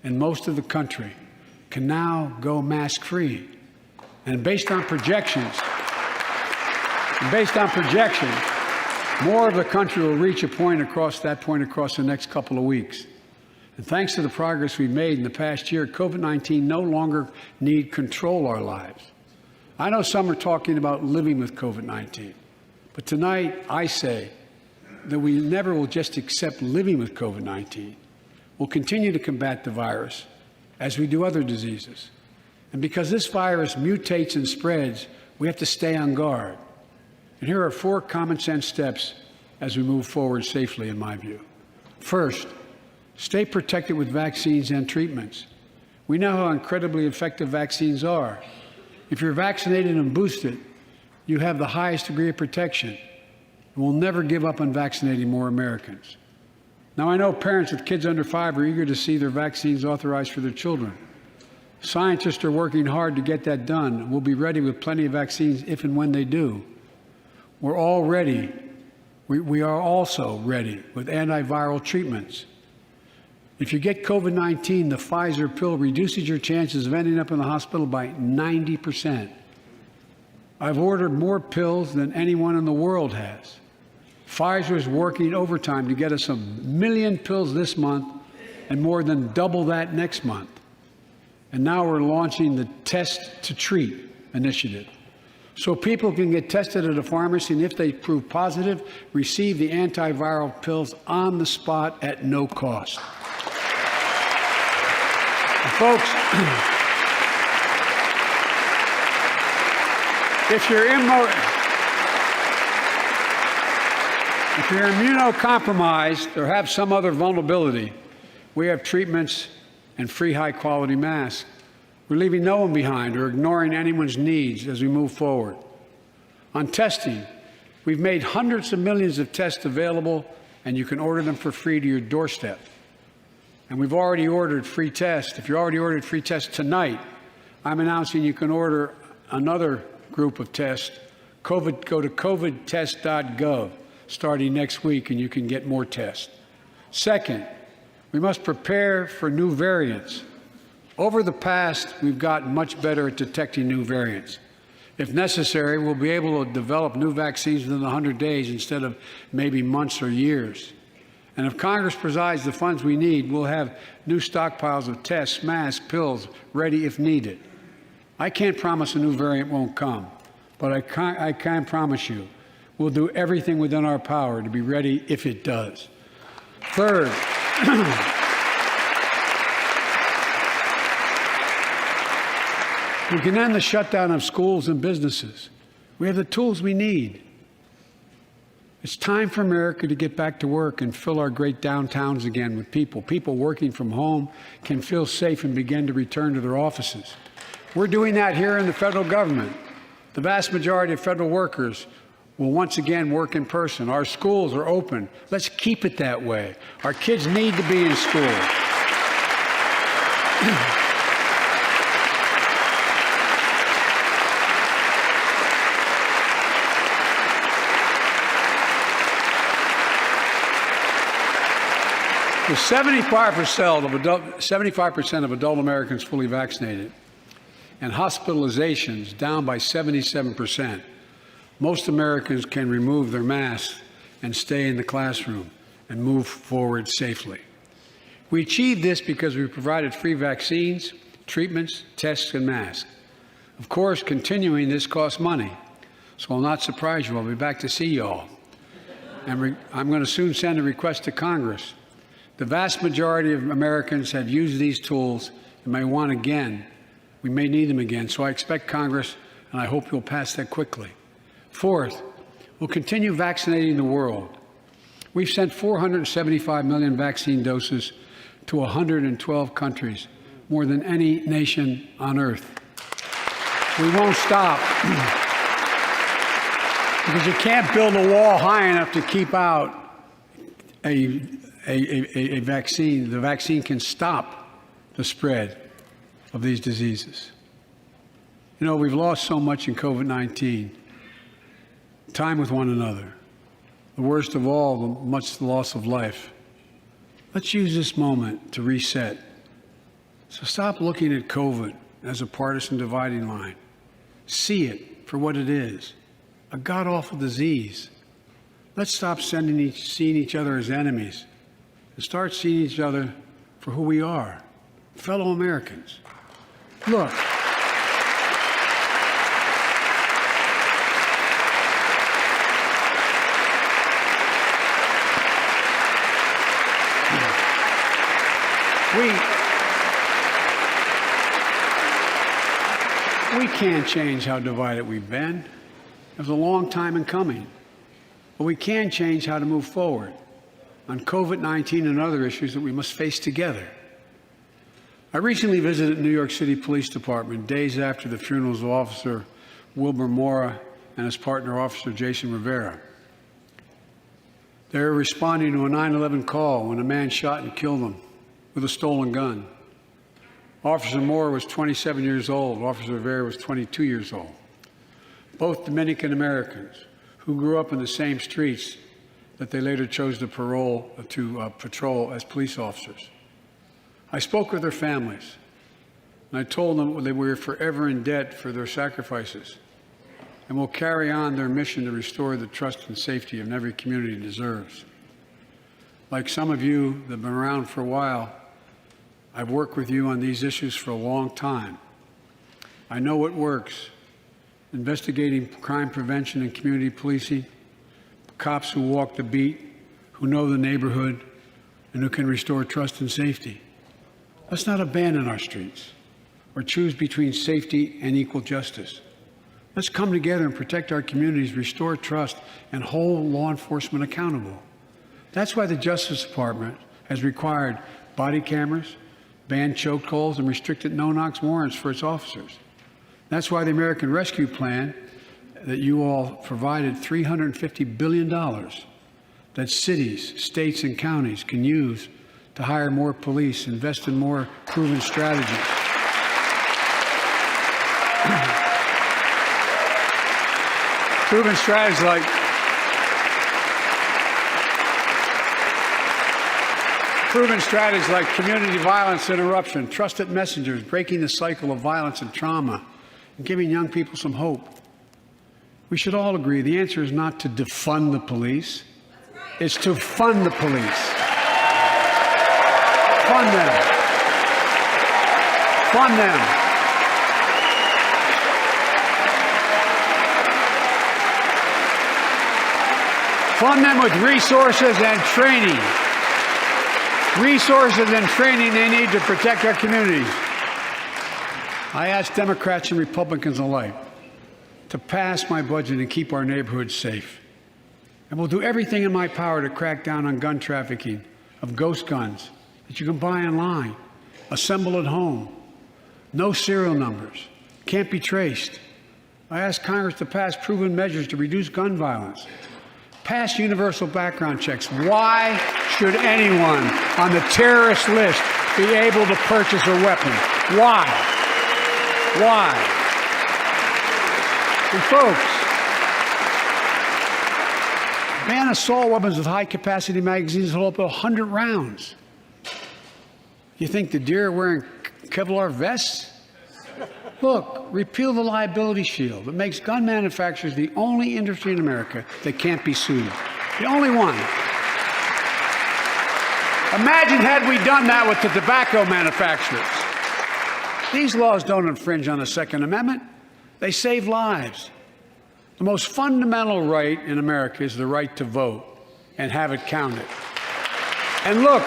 Speaker 2: and most of the country can now go mask-free. And based on projections, more of the country will reach a point across the next couple of weeks. And thanks to the progress we've made in the past year, COVID-19 no longer need control our lives. I know some are talking about living with COVID-19, but tonight I say that we never will just accept living with COVID-19. We'll continue to combat the virus as we do other diseases. And because this virus mutates and spreads, we have to stay on guard. And here are 4 common sense steps as we move forward safely, in my view. First, stay protected with vaccines and treatments. We know how incredibly effective vaccines are. If you're vaccinated and boosted, you have the highest degree of protection. We'll never give up on vaccinating more Americans. Now, I know parents with kids under 5 are eager to see their vaccines authorized for their children. Scientists are working hard to get that done. We'll be ready with plenty of vaccines if and when they do. We're all ready. We are also ready with antiviral treatments. If you get COVID-19, the Pfizer pill reduces your chances of ending up in the hospital by 90%. I've ordered more pills than anyone in the world has. Pfizer is working overtime to get us 1 million pills this month and more than double that next month. And now we're launching the Test to Treat initiative, so people can get tested at a pharmacy, and if they prove positive, receive the antiviral pills on the spot at no cost. And folks, if you're immunocompromised or have some other vulnerability, we have treatments and free high-quality masks. We're leaving no one behind or ignoring anyone's needs as we move forward. On testing, we've made hundreds of millions of tests available, and you can order them for free to your doorstep. And we've already ordered free tests. If you already ordered free tests tonight, I'm announcing you can order another group of tests. Go to covidtest.gov starting next week, and you can get more tests. Second, we must prepare for new variants. Over the past, we've gotten much better at detecting new variants. If necessary, we'll be able to develop new vaccines within 100 days instead of maybe months or years. And if Congress provides the funds we need, we'll have new stockpiles of tests, masks, pills ready if needed. I can't promise a new variant won't come, but I can promise you we'll do everything within our power to be ready if it does. Third, we can end the shutdown of schools and businesses. We have the tools we need. It's time for America to get back to work and fill our great downtowns again with people. People working from home can feel safe and begin to return to their offices. We're doing that here in the federal government. The vast majority of federal workers will once again work in person. Our schools are open. Let's keep it that way. Our kids need to be in school. With 75% of adult Americans fully vaccinated and hospitalizations down by 77%, most Americans can remove their masks and stay in the classroom and move forward safely. We achieved this because we provided free vaccines, treatments, tests, and masks. Of course, continuing this costs money, so I'll not surprise you. I'll be back to see you all. And I'm going to soon send a request to Congress. The vast majority of Americans have used these tools and may want again. We may need them again, so I expect Congress, and I hope you'll pass that quickly. Fourth, we'll continue vaccinating the world. We've sent 475 million vaccine doses to 112 countries, more than any nation on earth. We won't stop because you can't build a wall high enough to keep out a vaccine. The vaccine can stop the spread of these diseases. You know, we've lost so much in COVID-19. Time with one another. The worst of all, much the loss of life. Let's use this moment to reset. So stop looking at COVID as a partisan dividing line. See it for what it is, a god-awful disease. Let's stop seeing each other as enemies and start seeing each other for who we are, fellow Americans. Look, we can't change how divided we've been. It was a long time in coming. But we can change how to move forward on COVID-19 and other issues that we must face together. I recently visited New York City Police Department days after the funerals of Officer Wilbur Mora and his partner, Officer Jason Rivera. They were responding to a 9/11 call when a man shot and killed them with a stolen gun. Officer Mora was 27 years old. Officer Rivera was 22 years old. Both Dominican Americans who grew up in the same streets that they later chose to patrol as police officers. I spoke with their families, and I told them that we were forever in debt for their sacrifices and will carry on their mission to restore the trust and safety of every community deserves. Like some of you that have been around for a while, I've worked with you on these issues for a long time. I know what works. Investigating crime prevention and community policing, cops who walk the beat, who know the neighborhood, and who can restore trust and safety. Let's not abandon our streets or choose between safety and equal justice. Let's come together and protect our communities, restore trust, and hold law enforcement accountable. That's why the Justice Department has required body cameras, banned chokeholds, and restricted no-knock warrants for its officers. That's why the American Rescue Plan that you all provided $350 billion that cities, states, and counties can use to hire more police, invest in more proven strategies. Proven strategies like proven strategies like community violence interruption, trusted messengers, breaking the cycle of violence and trauma, and giving young people some hope. We should all agree the answer is not to defund the police. It's to fund the police. Fund them. Fund them. Fund them with resources and training. Resources and training they need to protect our communities. I ask Democrats and Republicans alike to pass my budget and keep our neighborhoods safe. And we'll do everything in my power to crack down on gun trafficking of ghost guns that you can buy online, assemble at home, no serial numbers, can't be traced. I ask Congress to pass proven measures to reduce gun violence. Pass universal background checks. Why should anyone on the terrorist list be able to purchase a weapon? Why? Why? And folks, ban assault weapons with high-capacity magazines that hold up to 100 rounds. You think the deer are wearing Kevlar vests? Look, repeal the liability shield that makes gun manufacturers the only industry in America that can't be sued. The only one. Imagine had we done that with the tobacco manufacturers. These laws don't infringe on the Second Amendment. They save lives. The most fundamental right in America is the right to vote and have it counted. And look,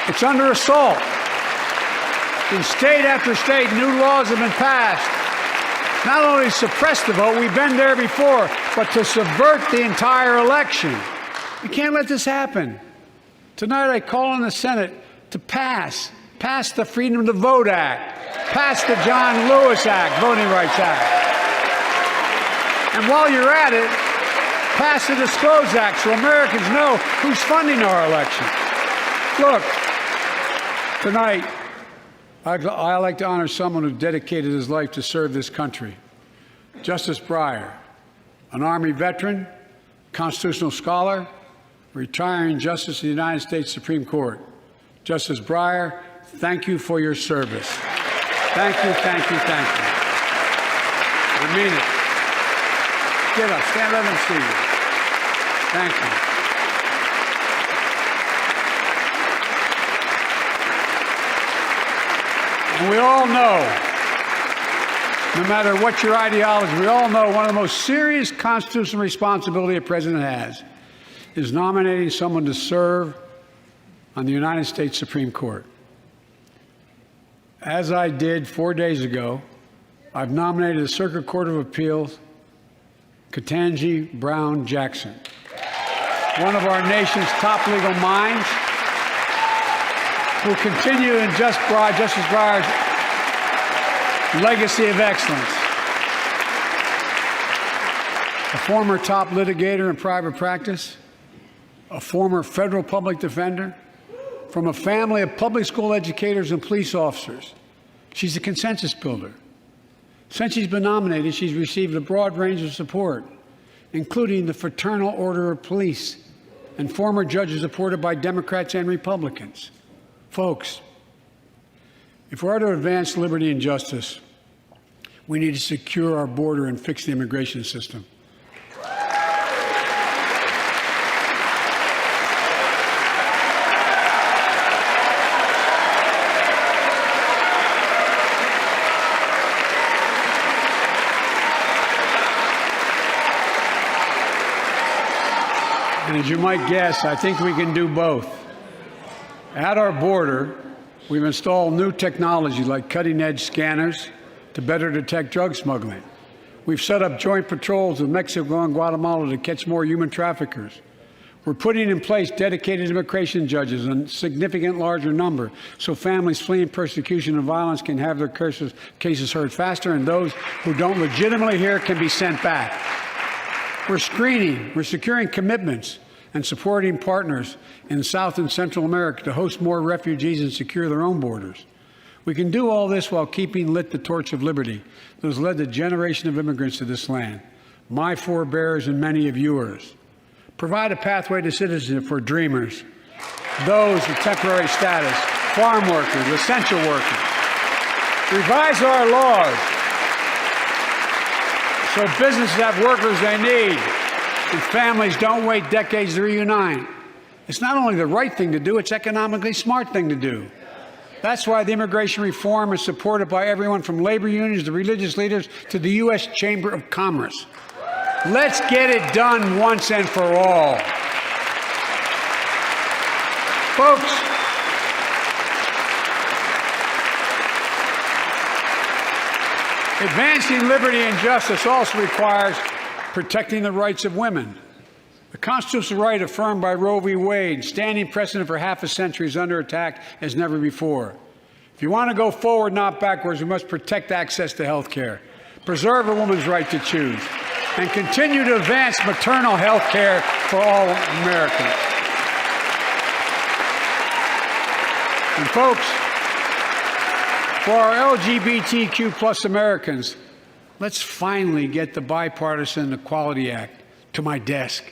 Speaker 2: it's under assault. In state after state, new laws have been passed. Not only to suppress the vote, we've been there before, but to subvert the entire election. We can't let this happen. Tonight I call on the Senate to pass the Freedom to Vote Act, pass the John Lewis Act, Voting Rights Act. And while you're at it, pass the Disclose Act so Americans know who's funding our election. Look, tonight, I'd like to honor someone who dedicated his life to serve this country. Justice Breyer, an Army veteran, constitutional scholar, retiring Justice of the United States Supreme Court. Justice Breyer, thank you for your service. Thank you, thank you, thank you. I mean it. Get up, stand up and see you. Thank you. And we all know, no matter what your ideology, we all know one of the most serious constitutional responsibility a president has is nominating someone to serve on the United States Supreme Court. As I did 4 days ago, I've nominated the Circuit Court of Appeals, Ketanji Brown Jackson, one of our nation's top legal minds, who will continue in Justice Breyer's legacy of excellence. A former top litigator in private practice, a former federal public defender, from a family of public school educators and police officers. She's a consensus builder. Since she's been nominated, she's received a broad range of support, including the Fraternal Order of Police and former judges supported by Democrats and Republicans. Folks, if we're to advance liberty and justice, we need to secure our border and fix the immigration system. And as you might guess, I think we can do both. At our border, we've installed new technology like cutting-edge scanners to better detect drug smuggling. We've set up joint patrols with Mexico and Guatemala to catch more human traffickers. We're putting in place dedicated immigration judges in a significant larger number so families fleeing persecution and violence can have their cases heard faster, and those who don't legitimately hear can be sent back. We're screening, we're securing commitments and supporting partners in South and Central America to host more refugees and secure their own borders. We can do all this while keeping lit the torch of liberty that has led a generation of immigrants to this land, my forebears and many of yours. Provide a pathway to citizenship for dreamers. those with temporary status, farm workers, essential workers. Revise our laws so businesses have workers they need and families don't wait decades to reunite. It's not only the right thing to do, it's economically smart thing to do. That's why the immigration reform is supported by everyone from labor unions to religious leaders to the U.S. Chamber of Commerce. Let's get it done once and for all. Folks, advancing liberty and justice also requires protecting the rights of women. The constitutional right affirmed by Roe v. Wade, standing precedent for half a century, is under attack as never before. If you want to go forward, not backwards, we must protect access to health care, preserve a woman's right to choose, and continue to advance maternal health care for all Americans. And folks, for our LGBTQ plus Americans, let's finally get the Bipartisan Equality Act to my desk.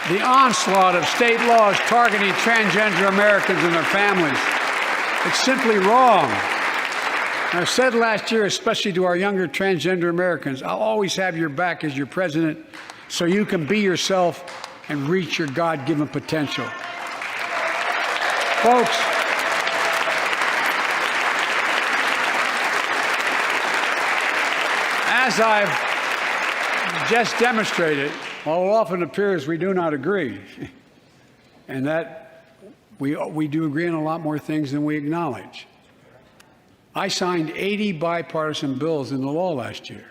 Speaker 2: The onslaught of state laws targeting transgender Americans and their families, it's simply wrong. And I said last year, especially to our younger transgender Americans, I'll always have your back as your president so you can be yourself and reach your God-given potential. Folks, as I've just demonstrated, while it often appears we do not agree, and that we do agree on a lot more things than we acknowledge. I signed 80 bipartisan bills into law last year,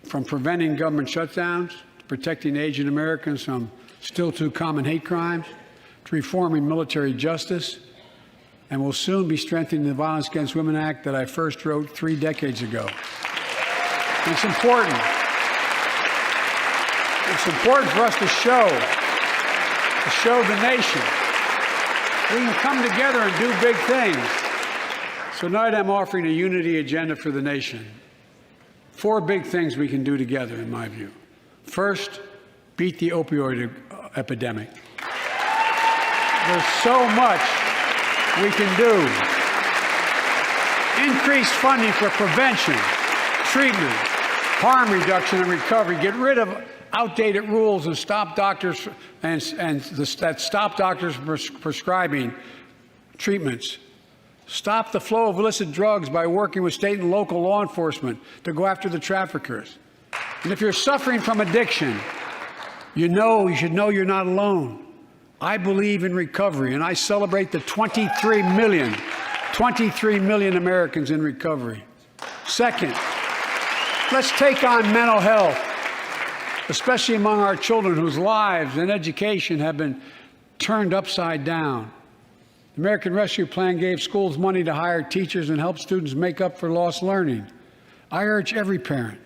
Speaker 2: from preventing government shutdowns, to protecting aged Americans from still too common hate crimes, to reforming military justice, and will soon be strengthening the Violence Against Women Act that I first wrote 3 decades ago. And it's important. It's important for us to show the nation we can come together and do big things. So tonight I'm offering a unity agenda for the nation. 4 big things we can do together, in my view. First, beat the opioid epidemic. There's so much we can do. Increase funding for prevention, treatment, harm reduction, and recovery. Get rid of outdated rules and stop doctors stop doctors from prescribing treatments. Stop the flow of illicit drugs by working with state and local law enforcement to go after the traffickers. And if you're suffering from addiction, you should know you're not alone. I believe in recovery, and I celebrate the 23 million Americans in recovery. Second, let's take on mental health, especially among our children whose lives and education have been turned upside down. The American Rescue Plan gave schools money to hire teachers and help students make up for lost learning. I urge every parent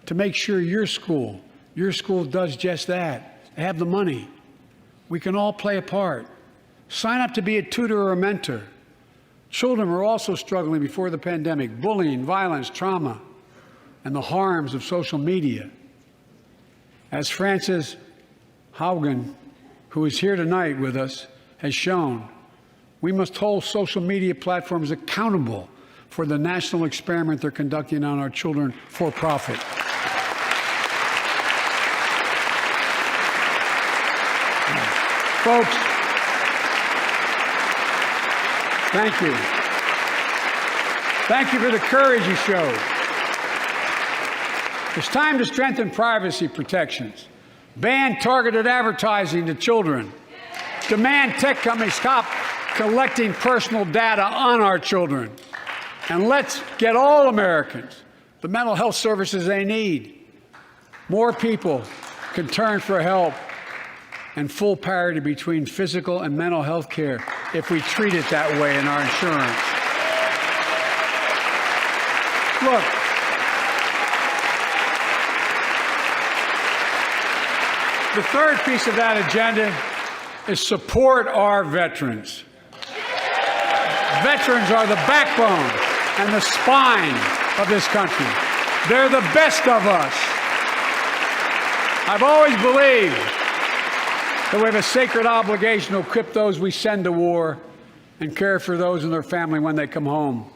Speaker 2: to make sure your school does just that. They have the money. We can all play a part. Sign up to be a tutor or a mentor. Children were also struggling before the pandemic: bullying, violence, trauma, and the harms of social media. As Frances Haugen, who is here tonight with us, has shown, we must hold social media platforms accountable for the national experiment they're conducting on our children for profit. Folks, thank you. Thank you for the courage you showed. It's time to strengthen privacy protections, ban targeted advertising to children, demand tech companies stop collecting personal data on our children, and let's get all Americans the mental health services they need. More people can turn for help and full parity between physical and mental health care if we treat it that way in our insurance. Look, the third piece of that agenda is support our veterans. Veterans are the backbone and the spine of this country. They're the best of us. I've always believed that we have a sacred obligation to equip those we send to war and care for those in their family when they come home.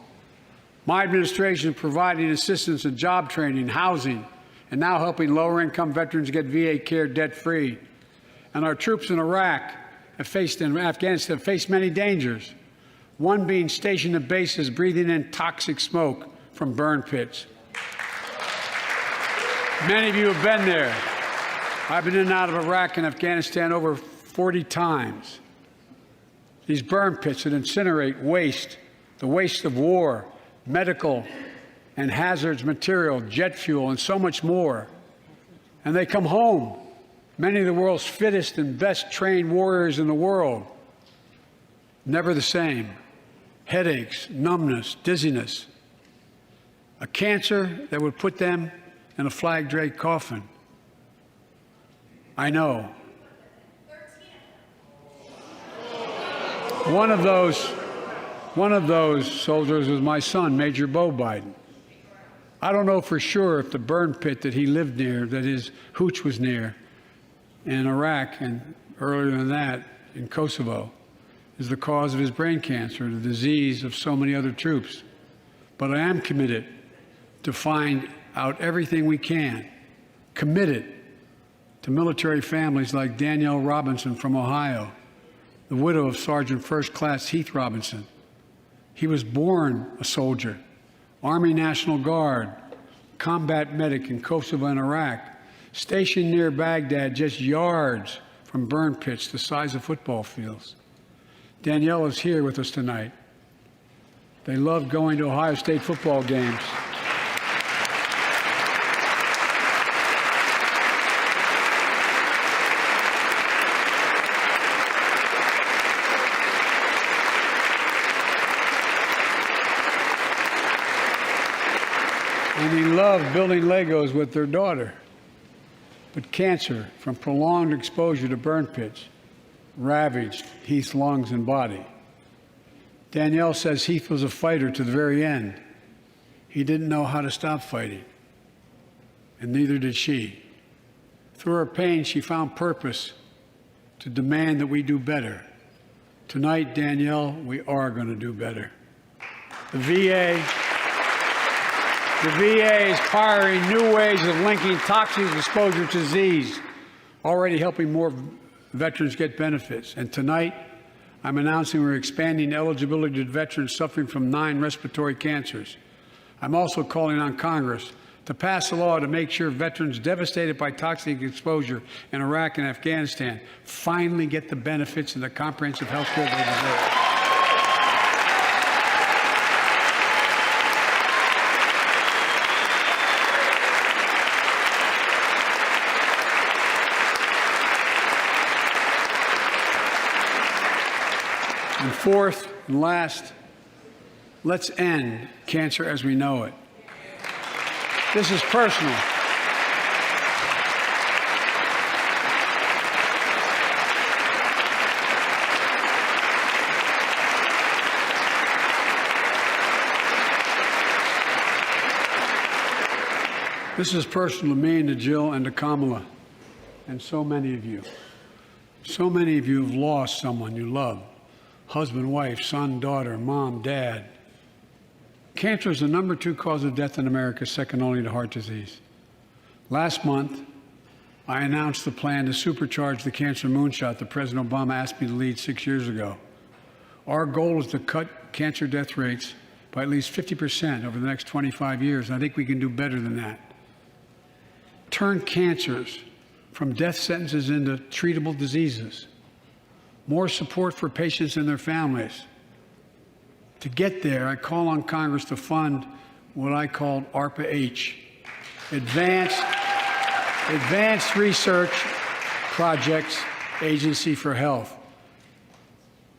Speaker 2: My administration is providing assistance in job training, housing, and now helping lower-income veterans get VA care debt-free. And our troops in Iraq and Afghanistan have faced many dangers, one being stationed at bases breathing in toxic smoke from burn pits. Many of you have been there. I've been in and out of Iraq and Afghanistan over 40 times. These burn pits that incinerate waste, the waste of war, medical and hazardous material, jet fuel, and so much more. And they come home, many of the world's fittest and best trained warriors in the world. Never the same. Headaches, numbness, dizziness. A cancer that would put them in a flag-draped coffin. I know. One of those soldiers was my son, Major Bo Biden. I don't know for sure if the burn pit that he lived near, that his hooch was near in Iraq and earlier than that in Kosovo, is the cause of his brain cancer, the disease of so many other troops. But I am committed to find out everything we can, committed to military families like Danielle Robinson from Ohio, the widow of Sergeant First Class Heath Robinson. He was born a soldier, Army National Guard, combat medic in Kosovo and Iraq, stationed near Baghdad, just yards from burn pits the size of football fields. Danielle is here with us tonight. They love going to Ohio State football games. And they love building Legos with their daughter. But cancer from prolonged exposure to burn pits ravaged Heath's lungs and body. Danielle says Heath was a fighter to the very end. He didn't know how to stop fighting, and neither did she. Through her pain, she found purpose to demand that we do better. Tonight, Danielle, we are going to do better. The VA is pioneering new ways of linking toxic exposure to disease, already helping more veterans get benefits. And tonight, I'm announcing we're expanding eligibility to veterans suffering from 9 respiratory cancers. I'm also calling on Congress to pass a law to make sure veterans devastated by toxic exposure in Iraq and Afghanistan finally get the benefits and the comprehensive health care they deserve. And fourth and last, let's end cancer as we know it. This is personal. This is personal to me and to Jill and to Kamala and so many of you. So many of you have lost someone you love. Husband, wife, son, daughter, mom, dad. Cancer is the #2 cause of death in America, second only to heart disease. Last month, I announced the plan to supercharge the cancer moonshot that President Obama asked me to lead 6 years ago. Our goal is to cut cancer death rates by at least 50% over the next 25 years, and I think we can do better than that. Turn cancers from death sentences into treatable diseases. More support for patients and their families. To get there, I call on Congress to fund what I call ARPA-H, Advanced Research Projects Agency for Health,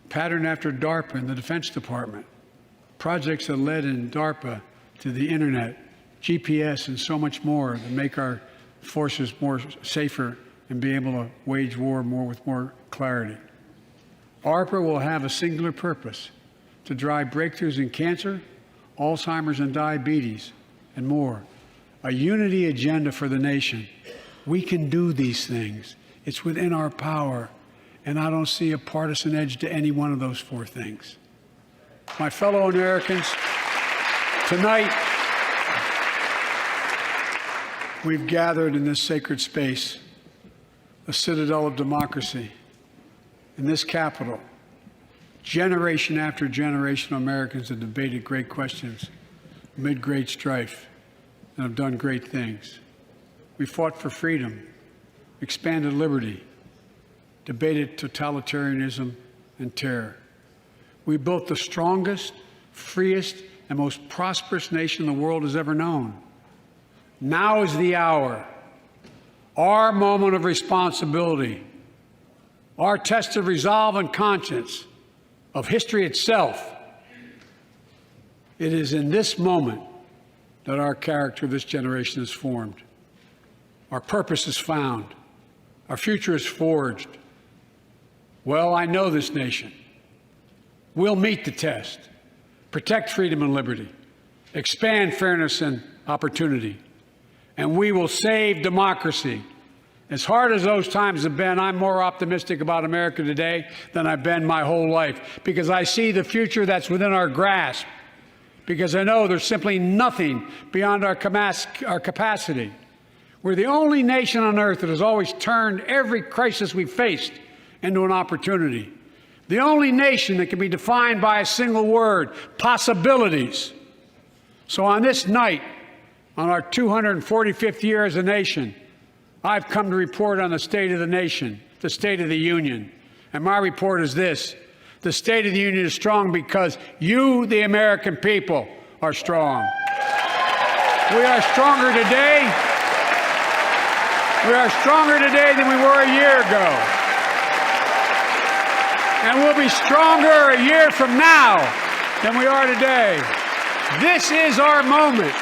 Speaker 2: patterned after DARPA and the Defense Department. Projects that led in DARPA to the internet, GPS, and so much more to make our forces more safer and be able to wage war with more clarity. ARPA will have a singular purpose: to drive breakthroughs in cancer, Alzheimer's and diabetes, and more. A unity agenda for the nation. We can do these things. It's within our power. And I don't see a partisan edge to any one of those four things. My fellow Americans, tonight, we've gathered in this sacred space, a citadel of democracy, in this Capitol. Generation after generation of Americans have debated great questions amid great strife and have done great things. We fought for freedom, expanded liberty, debated totalitarianism and terror. We built the strongest, freest, and most prosperous nation the world has ever known. Now is the hour, our moment of responsibility, our test of resolve and conscience, of history itself. It is in this moment that our character of this generation is formed. Our purpose is found. Our future is forged. Well, I know this nation. We'll meet the test, protect freedom and liberty, expand fairness and opportunity, and we will save democracy. As hard as those times have been, I'm more optimistic about America today than I've been my whole life, because I see the future that's within our grasp, because I know there's simply nothing beyond our capacity. We're the only nation on earth that has always turned every crisis we've faced into an opportunity. The only nation that can be defined by a single word: possibilities. So on this night, on our 245th year as a nation, I've come to report on the state of the nation, the State of the Union. And my report is this: the State of the Union is strong because you, the American people, are strong. We are stronger today. We are stronger today than we were a year ago. And we'll be stronger a year from now than we are today. This is our moment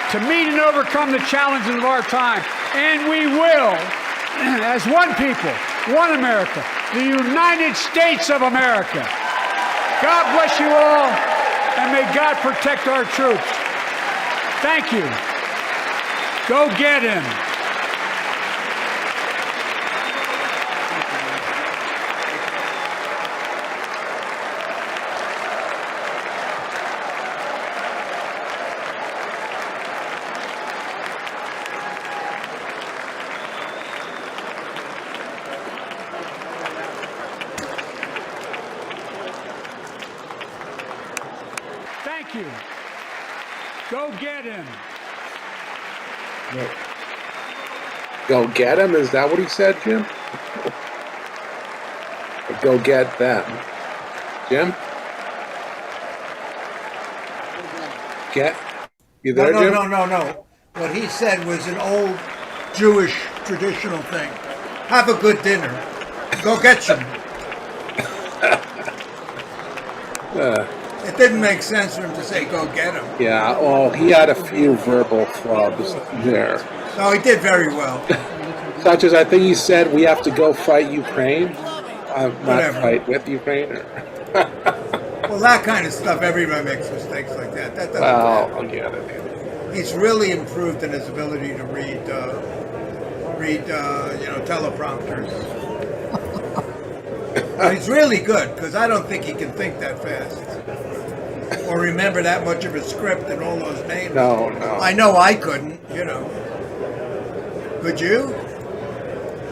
Speaker 2: to meet and overcome the challenges of our time. And we will, as one people, one America, the United States of America. God bless you all, and may God protect our troops. Thank you. Go get him. Thank you. Go get him.
Speaker 4: Go get him? Is that what he said, Jim? Or go get them. Jim? Get? You there, Jim?
Speaker 5: No. What he said was an old Jewish traditional thing. Have a good dinner. Go get some. It didn't make sense for him to say go get him.
Speaker 4: Yeah, well, he had a few verbal flubs there.
Speaker 5: No, he did very well.
Speaker 4: Such as, I think he said, we have to go fight Ukraine. Not
Speaker 5: Whatever.
Speaker 4: fight with Ukraine.
Speaker 5: Well, that kind of stuff, everybody makes mistakes like that. That doesn't
Speaker 4: Well,
Speaker 5: matter.
Speaker 4: I'll get it.
Speaker 5: He's really improved in his ability to read teleprompters. And he's really good, because I don't think he can think that fast. Or remember that much of a script and all those names.
Speaker 4: No.
Speaker 5: I know I couldn't, Could you?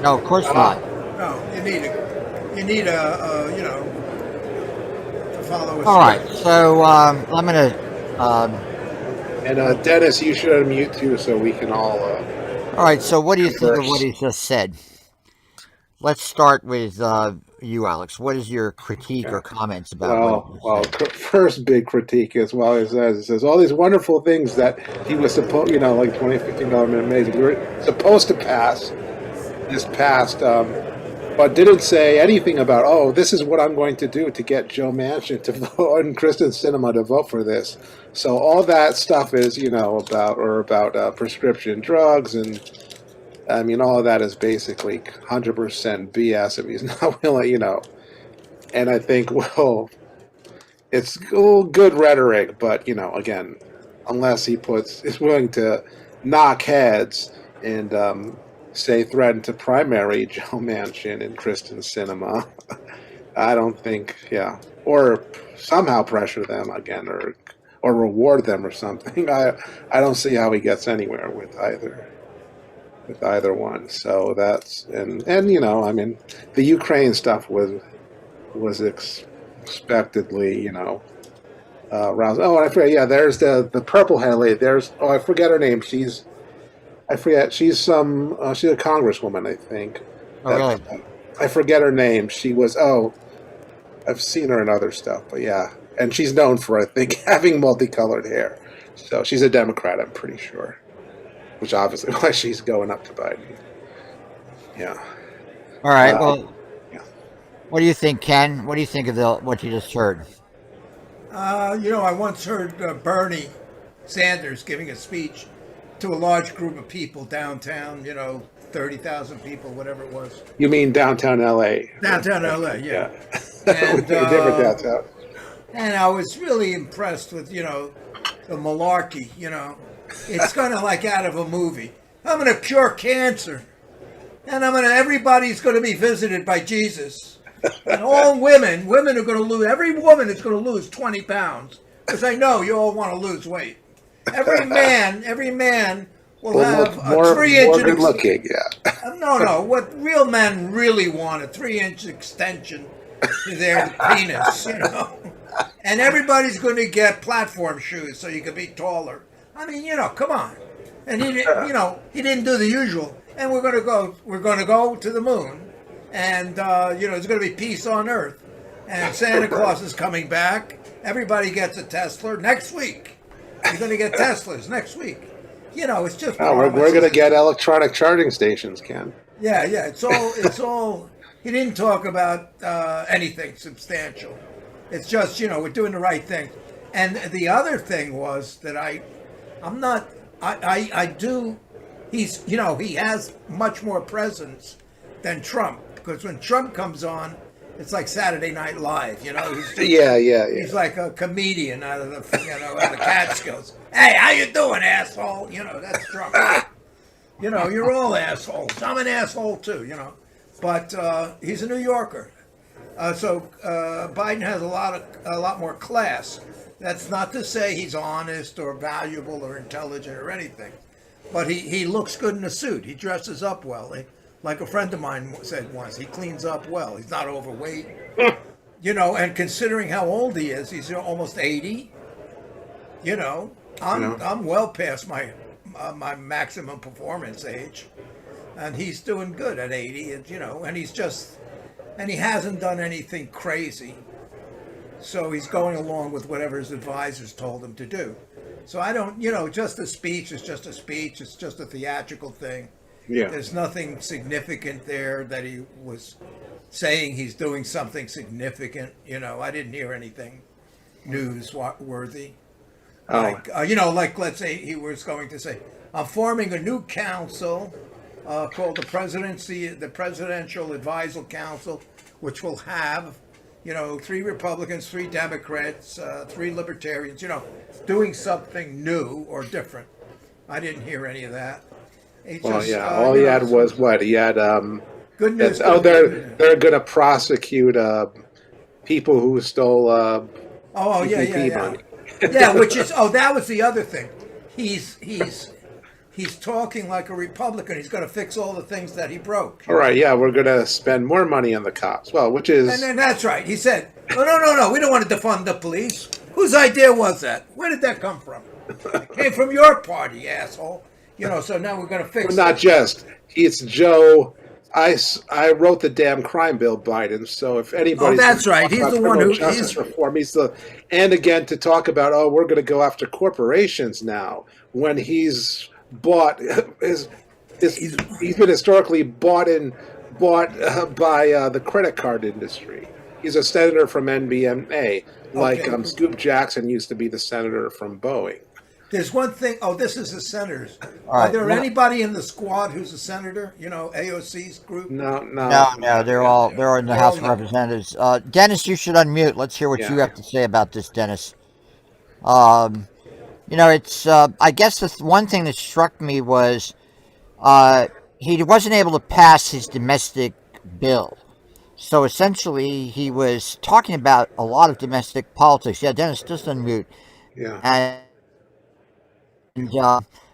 Speaker 1: No, of course not.
Speaker 5: No, you need a to follow a
Speaker 1: All right,
Speaker 5: script.
Speaker 1: so I'm going to...
Speaker 4: And Dennis, you should unmute too, so we can all...
Speaker 1: all right, so what do you think of
Speaker 4: converse.
Speaker 1: what he just said? Let's start with you, Alex. What is your critique or comments about what he said?
Speaker 4: First big critique is, he says all these wonderful things that he was supposed, like $20-15 minute amazing. We were supposed to pass this past, but didn't say anything about, this is what I'm going to do to get Joe Manchin to vote and Kristen Sinema to vote for this. So all that stuff is, about prescription drugs, and I mean, all of that is basically 100% BS if he's not willing, And I think, it's good rhetoric, but, again, unless he is willing to knock heads and say, threaten to primary Joe Manchin and Kristen Sinema. I don't think, or somehow pressure them again, or reward them or something. I don't see how he gets anywhere with either one. So that's and I mean, the Ukraine stuff was expectedly rousing. Oh, and I forget. Yeah, there's the purple head lady. I forget her name. I forget. She's she's a congresswoman, I think.
Speaker 1: Oh, really?
Speaker 4: I forget her name. She was. Oh, I've seen her in other stuff, but yeah, and she's known for, I think, having multicolored hair. So she's a Democrat, I'm pretty sure. Which obviously why she's going up to Biden. Yeah.
Speaker 1: All right. Well,
Speaker 4: yeah.
Speaker 1: what do you think, Ken? What do you think of what you just heard?
Speaker 5: I once heard Bernie Sanders giving a speech to a large group of people downtown, 30,000 people, whatever it was.
Speaker 4: You mean downtown LA?
Speaker 5: Downtown LA, yeah.
Speaker 4: And, different downtown.
Speaker 5: And I was really impressed with, the malarkey, It's kind of like out of a movie. I'm going to cure cancer. And everybody's going to be visited by Jesus. And all women are going to lose, every woman is going to lose 20 pounds. Because I know you all want to lose weight. Every man will have a 3-inch...
Speaker 4: More good looking, yeah.
Speaker 5: No. What real men really want, a 3-inch extension to their penis, And everybody's going to get platform shoes so you can be taller. I mean, come on. And he didn't do the usual. And we're going to go to the moon. And, there's going to be peace on Earth. And Santa Claus is coming back. Everybody gets a Tesla next week. You're going to get Teslas next week. It's just...
Speaker 4: we're going to get electronic charging stations, Ken.
Speaker 5: Yeah. It's all... He didn't talk about anything substantial. It's just, we're doing the right thing. And the other thing was that he has much more presence than Trump. Because when Trump comes on, it's like Saturday Night Live, He's like a comedian out of the Catskills. Hey, how you doing, asshole? That's Trump. You're all assholes. I'm an asshole too, But he's a New Yorker. So Biden has a lot more class. That's not to say he's honest or valuable or intelligent or anything. But he looks good in a suit. He dresses up well. Like a friend of mine said once, he cleans up well. He's not overweight. And considering how old he is, he's almost 80. I'm well past my maximum performance age. And he's doing good at 80, and he hasn't done anything crazy. So he's going along with whatever his advisors told him to do. So I don't, just a speech is just a speech. It's just a theatrical thing.
Speaker 4: Yeah.
Speaker 5: There's nothing significant there that he was saying he's doing something significant. I didn't hear anything newsworthy. Like let's say he was going to say, I'm forming a new council called the Presidential Advisor Council, which will have, 3 Republicans, 3 Democrats, 3 Libertarians, doing something new or different. I didn't hear any of that.
Speaker 4: All he had was what? He had
Speaker 5: good news.
Speaker 4: They're going to prosecute people who stole GVP money.
Speaker 5: Yeah, which is that was the other thing. He's talking like a Republican. He's going to fix all the things that he broke.
Speaker 4: All right, yeah, we're going to spend more money on the cops. Well, which is...
Speaker 5: And then that's right. He said, no, we don't want to defund the police. Whose idea was that? Where did that come from? It came from your party, asshole. So now we're going to fix it.
Speaker 4: Not just. It's Joe... I wrote the damn crime bill, Biden. So if anybody,
Speaker 5: that's right. He's the one who
Speaker 4: justice reform. And again to talk about we're going to go after corporations now when he's bought he's been historically bought by the credit card industry. He's a senator from NBMA, like Scoop Jackson used to be the senator from Boeing.
Speaker 5: There's one thing. This is the senators. Are there anybody in the squad who's a senator? AOC's group?
Speaker 4: No.
Speaker 1: They're in the House of Representatives. Dennis, you should unmute. Let's hear what you have to say about this, Dennis. It's I guess the one thing that struck me was he wasn't able to pass his domestic bill. So essentially, he was talking about a lot of domestic politics. Yeah, Dennis, just unmute.
Speaker 4: Yeah.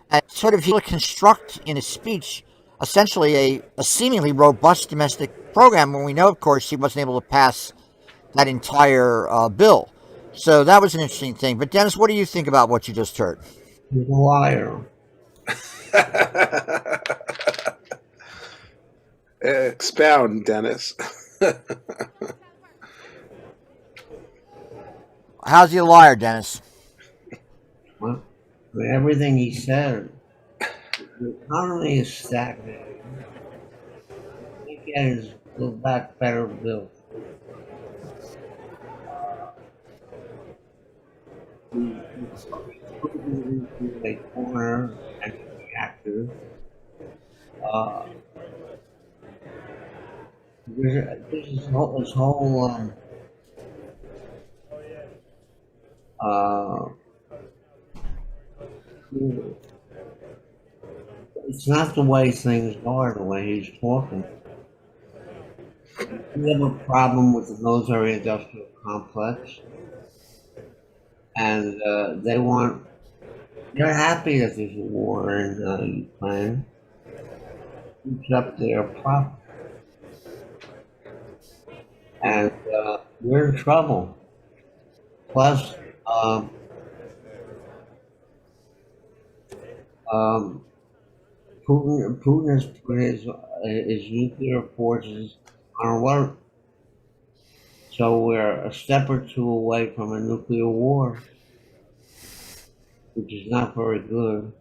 Speaker 1: And sort of he construct in his speech essentially a seemingly robust domestic program when we know, of course, he wasn't able to pass that entire bill. So that was an interesting thing. But Dennis, what do you think about what you just heard?
Speaker 6: He's a liar.
Speaker 4: Expound, Dennis.
Speaker 1: How's he a liar, Dennis?
Speaker 6: Well, for everything he said, the economy is stagnating. He get his Build Back Better bill. He's put it into a corner and reactive. This whole it's not the way things are, the way he's talking. We have a problem with the military industrial complex, and they're happy that there's a war in Ukraine. Keeps up their profit. And we're in trouble. Plus, Putin has put his nuclear forces on alert. So we're a step or two away from a nuclear war, which is not very good.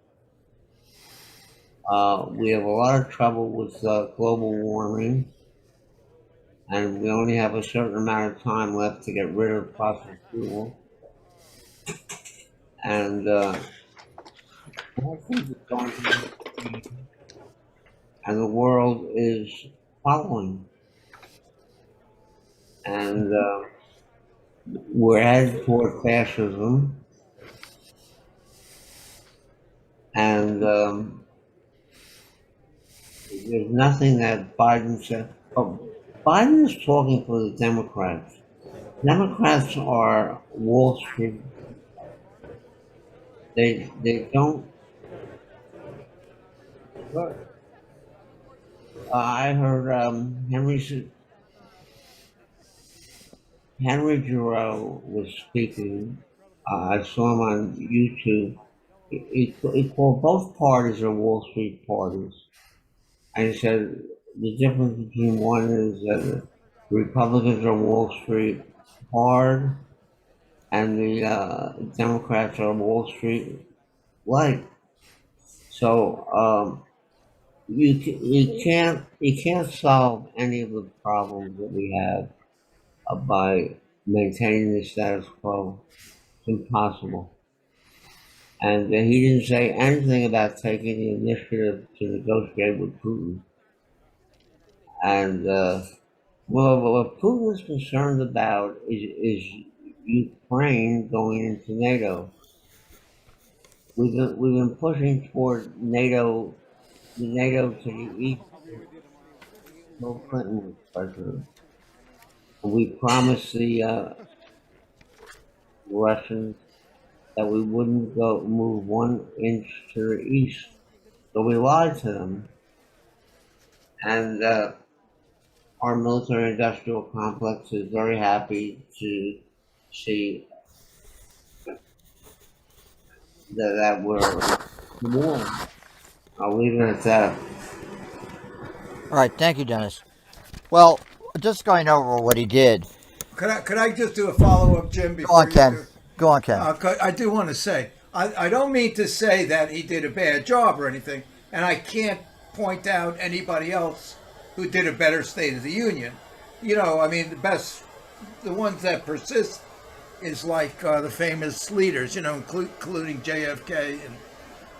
Speaker 6: We have a lot of trouble with global warming, and we only have a certain amount of time left to get rid of fossil fuel. And all things are going to be, and the world is following. And we're headed toward fascism. And there's nothing that Biden said. Oh, Biden is talking for the Democrats. Democrats are Wall Street. They don't. I heard Henry Giroux was speaking. I saw him on YouTube. He called both parties are Wall Street parties. And he said the difference between one is that the Republicans are Wall Street hard, and the Democrats are Wall Street light. So you can't solve any of the problems that we have by maintaining the status quo. It's impossible. And he didn't say anything about taking the initiative to negotiate with Putin. And what Putin is concerned about is Ukraine going into NATO. We've been pushing toward NATO to the east. Bill Clinton was president. And we promised the Russians that we wouldn't move 1 inch to the east. So we lied to them. And our military industrial complex is very happy to see that we're war. I'll leave it at that.
Speaker 1: All right, thank you, Dennis. Well, just going over what he did.
Speaker 5: Could I just do a follow-up, Jim?
Speaker 1: Go on, Ken. Go on, Ken.
Speaker 5: I do want to say, I don't mean to say that he did a bad job or anything, and I can't point out anybody else who did a better State of the Union. You know, I mean, the ones that persist is like the famous leaders, you know, including JFK and,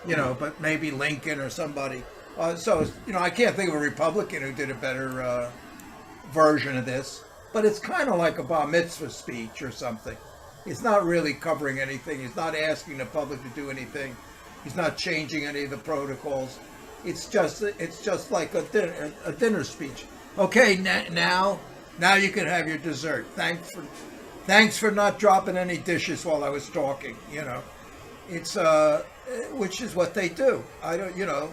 Speaker 5: you know, but maybe Lincoln or somebody. So, you know, I can't think of a Republican who did a better version of this, but it's kind of like a bar mitzvah speech or something. He's not really covering anything. He's not asking the public to do anything. He's not changing any of the protocols. It's just like a dinner speech. Okay, now you can have your dessert. Thanks for not dropping any dishes while I was talking. It's which is what they do. I don't,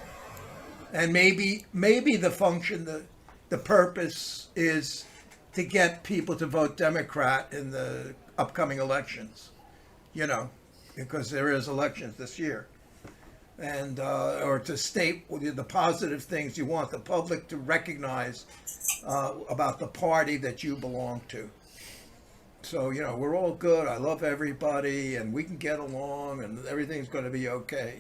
Speaker 5: and maybe the function, the purpose is to get people to vote Democrat in the upcoming elections. Because there is elections this year. And or to state the positive things you want the public to recognize about the party that you belong to. So, we're all good. I love everybody, and we can get along, and everything's going to be okay.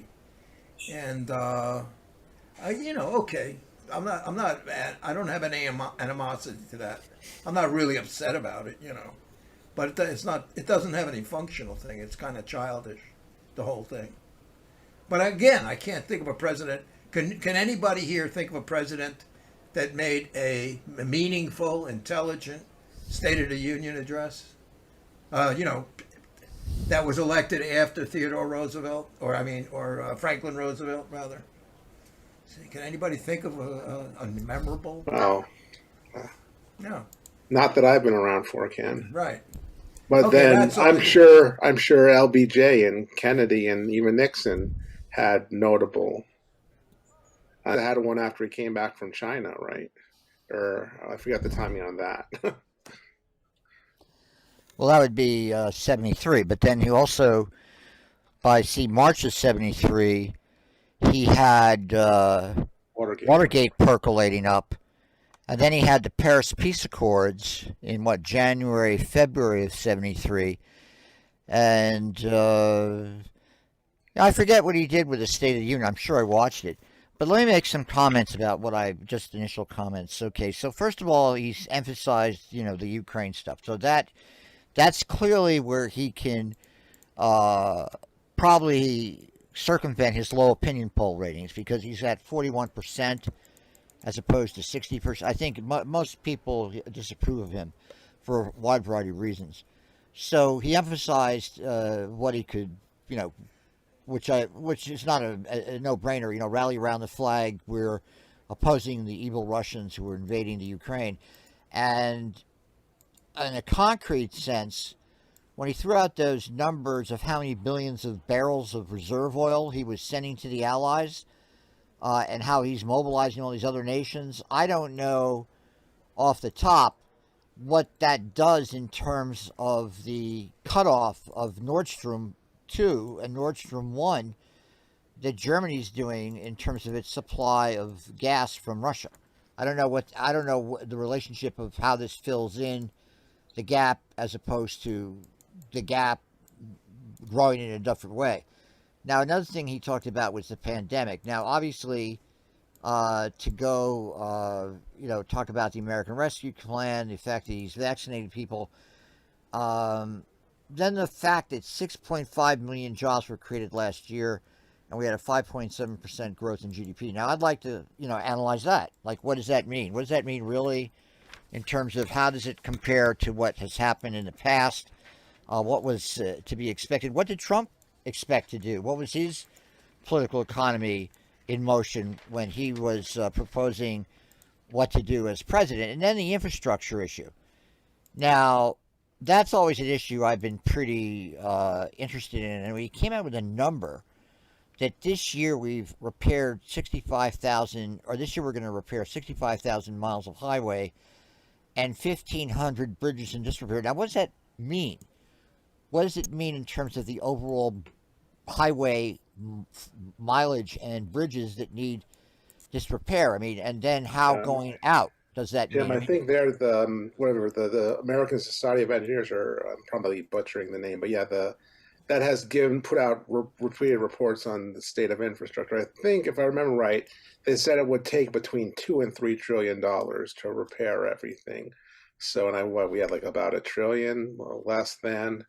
Speaker 5: And, okay. I don't have any animosity to that. I'm not really upset about it, But it doesn't have any functional thing. It's kind of childish, the whole thing. But again, I can't think of a president. Can anybody here think of a president that made a meaningful, intelligent State of the Union address? That was elected after Theodore Roosevelt, or Franklin Roosevelt, rather. Can anybody think of a memorable?
Speaker 4: Wow.
Speaker 5: No.
Speaker 4: Not that I've been around for, Ken.
Speaker 5: Right.
Speaker 4: But
Speaker 5: Okay,
Speaker 4: then I'm sure LBJ and Kennedy and even Nixon had notable. I had one after he came back from China, right? Or I forgot the timing on that.
Speaker 1: Well, that would be 73. But then he also, by March of 73, he had Watergate percolating up. And then he had the Paris Peace Accords in January, February of 73. And I forget what he did with the State of the Union. I'm sure I watched it. But let me make some comments about just initial comments. Okay, so first of all, he's emphasized, the Ukraine stuff. So that's clearly where he can probably circumvent his low opinion poll ratings, because he's at 41% as opposed to 60%. I think most people disapprove of him for a wide variety of reasons. So he emphasized what he could, which is not a no-brainer. Rally around the flag. We're opposing the evil Russians who are invading the Ukraine, and in a concrete sense, when he threw out those numbers of how many billions of barrels of reserve oil he was sending to the Allies, and how he's mobilizing all these other nations, I don't know off the top what that does in terms of the cutoff of Nord Stream 2 and Nord Stream 1 that Germany's doing in terms of its supply of gas from Russia. I don't know what the relationship of how this fills in the gap as opposed to the gap growing in a different way. Now, another thing he talked about was the pandemic. Now, obviously, to go, talk about the American Rescue Plan, the fact that he's vaccinated people, then the fact that 6.5 million jobs were created last year, and we had a 5.7% growth in GDP. Now, I'd like to, analyze that. Like, what does that mean? What does that mean really in terms of how does it compare to what has happened in the past? What was to be expected? What did Trump expect to do? What was his political economy in motion when he was proposing what to do as president? And then the infrastructure issue. Now, that's always an issue I've been pretty interested in. And we came out with a number that this year we've repaired 65,000, or this year we're going to repair 65,000 miles of highway and 1,500 bridges in disrepair. Now, what does that mean? What does it mean in terms of the overall highway mileage and bridges that need disrepair? And then how going out does that
Speaker 4: Jim,
Speaker 1: mean?
Speaker 4: I think they're the American Society of Engineers, or I'm probably butchering the name, but yeah, that has put out repeated reports on the state of infrastructure. I think, if I remember right, they said it would take between $2 and $3 trillion to repair everything. So, we had like about $1 trillion, less than,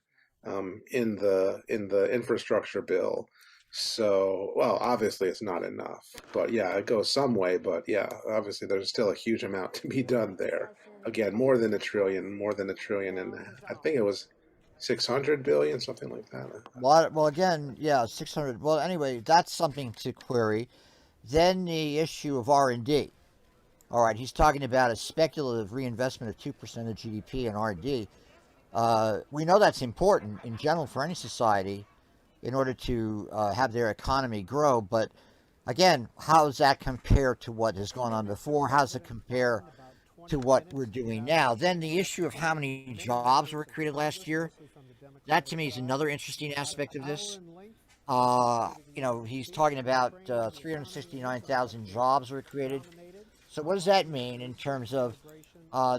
Speaker 4: in the infrastructure bill. So, well, obviously it's not enough, but yeah, it goes some way. But yeah, obviously there's still a huge amount to be done there. Again, more than $1 trillion, and I think it was 600 billion, something like that.
Speaker 1: Well, again, yeah, 600. Well, anyway, that's something to query. Then the issue of R&D. All right, he's talking about a speculative reinvestment of 2% of GDP in R&D. We know that's important in general for any society in order to have their economy grow. But again, how does that compare to what has gone on before? How does it compare to what we're doing now? Then the issue of how many jobs were created last year. That to me is another interesting aspect of this. He's talking about 369,000 jobs were created. So what does that mean in terms of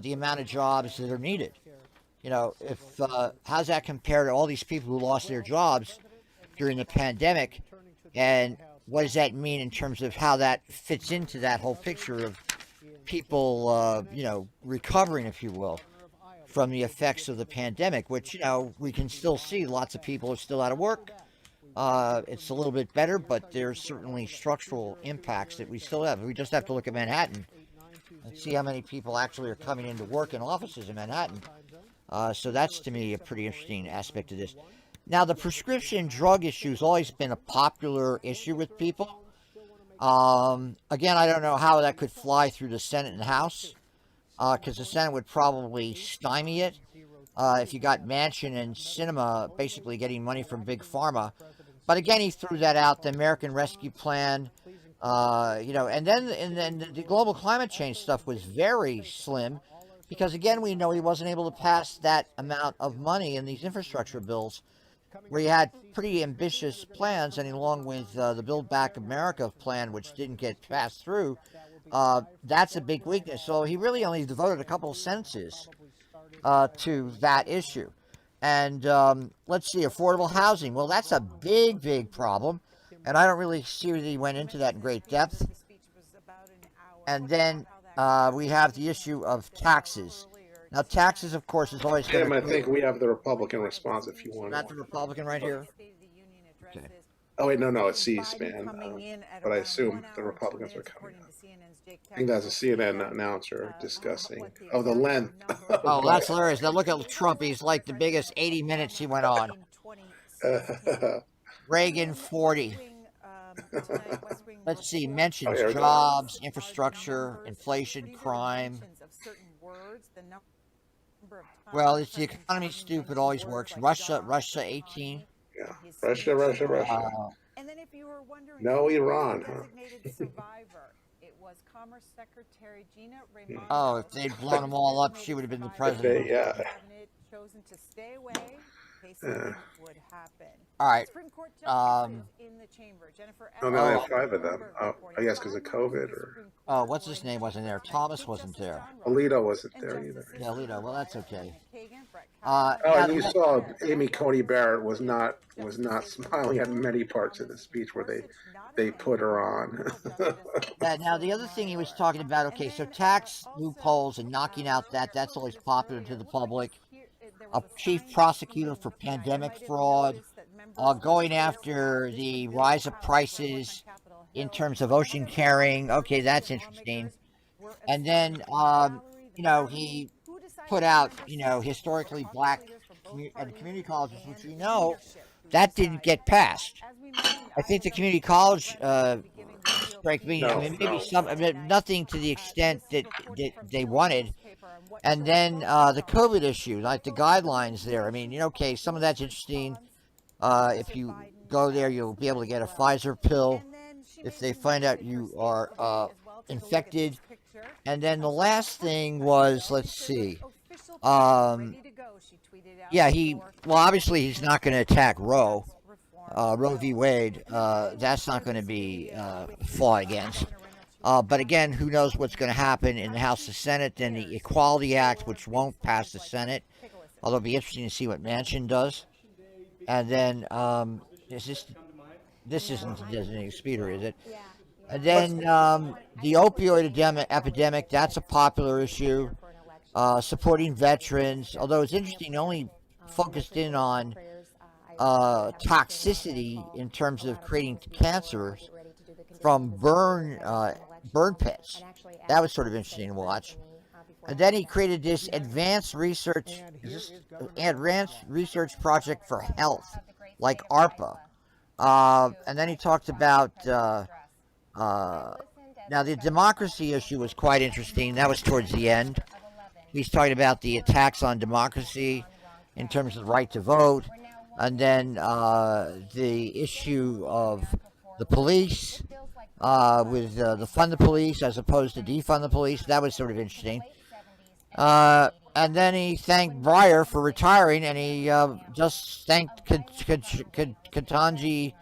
Speaker 1: the amount of jobs that are needed? If how's that compare to all these people who lost their jobs during the pandemic, and what does that mean in terms of how that fits into that whole picture of people, recovering, if you will, from the effects of the pandemic, which, we can still see lots of people are still out of work. It's a little bit better, but there's certainly structural impacts that we still have. We just have to look at Manhattan and see how many people actually are coming into work in offices in Manhattan. So that's, to me, a pretty interesting aspect of this. Now, the prescription drug issue has always been a popular issue with people. Again, I don't know how that could fly through the Senate and House, because the Senate would probably stymie it. If you got Manchin and Sinema basically getting money from Big Pharma. But again, he threw that out, the American Rescue Plan, and then the global climate change stuff was very slim, because again, we know he wasn't able to pass that amount of money in these infrastructure bills, where he had pretty ambitious plans, and along with the Build Back America plan, which didn't get passed through, that's a big weakness. So he really only devoted a couple of sentences to that issue. And let's see, affordable housing. Well, that's a big, big problem, and I don't really see that he went into that in great depth. And then we have the issue of taxes. Now, taxes, of course, is always going to...
Speaker 4: I think we have the Republican response if you want.
Speaker 1: Not the Republican right here? Okay.
Speaker 4: Oh, wait, no, it's C-SPAN. But I assume the Republicans are coming up. I think that's a CNN announcer discussing the length.
Speaker 1: Oh, that's hilarious. Now look at Trump. He's like the biggest 80 minutes he went on. Reagan, 40. Let's see, mentions jobs, infrastructure, inflation, crime. Well, it's the economy stupid, always works. Russia, 18.
Speaker 4: Yeah, Russia.
Speaker 7: And then if you were wondering,
Speaker 4: no Iran, huh?
Speaker 7: It was Commerce Secretary Gina Raimondo.
Speaker 1: Oh, if they'd blown them all up, she would have been the president.
Speaker 4: Yeah.
Speaker 7: Chosen to stay away in case something would happen.
Speaker 1: All right.
Speaker 7: Supreme Court justices in the chamber. Jennifer.
Speaker 4: Oh, no, there's 5 of them. I guess because of COVID or.
Speaker 1: Oh, what's his name wasn't there? Thomas wasn't there.
Speaker 4: Alito wasn't there either.
Speaker 1: Yeah, Alito. Well, that's okay.
Speaker 4: And you saw Amy Coney Barrett was not smiling at many parts of the speech where they put her on.
Speaker 1: Now, the other thing he was talking about, okay, so tax loopholes and knocking out that's always popular to the public. A chief prosecutor for pandemic fraud, going after the rise of prices in terms of ocean carrying. Okay, that's interesting. And then, he put out, historically black community colleges, which that didn't get passed. I think the community college strike me. Maybe nothing to the extent that they wanted. And then the COVID issue, like the guidelines there. I mean, some of that's interesting. If you go there, you'll be able to get a Pfizer pill if they find out you are infected. And then the last thing was, let's see. Obviously he's not going to attack Roe v. Wade. That's not going to be fought against. But again, who knows what's going to happen in the House and Senate. Then the Equality Act, which won't pass the Senate. Although it'll be interesting to see what Manchin does. And then, this isn't the designated speaker, is it? And then the opioid epidemic, that's a popular issue. Supporting veterans, although it's interesting, only focused in on toxicity in terms of creating cancers from burn pits. That was sort of interesting to watch. And then he created this advanced research project for health, like ARPA. And then he talked about Now, the democracy issue was quite interesting. That was towards the end. He's talking about the attacks on democracy in terms of the right to vote, and then the issue of the police with the fund the police as opposed to defund the police. That was sort of interesting. And then he thanked Breyer for retiring, and he just thanked Ketanji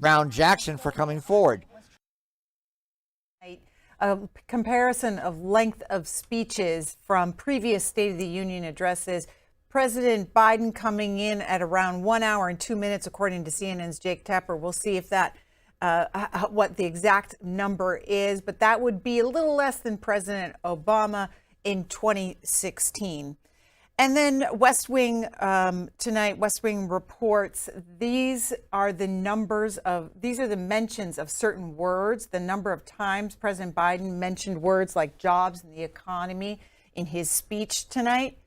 Speaker 1: Brown Jackson for coming forward.
Speaker 7: A comparison of length of speeches from previous State of the Union addresses. President Biden coming in at around 1 hour and 2 minutes, according to CNN's Jake Tapper. We'll see if that what the exact number is, but that would be a little less than President Obama in 2016. And then West Wing tonight, West Wing reports these are the mentions of certain words, the number of times President Biden mentioned words like jobs and the economy in his speech tonight.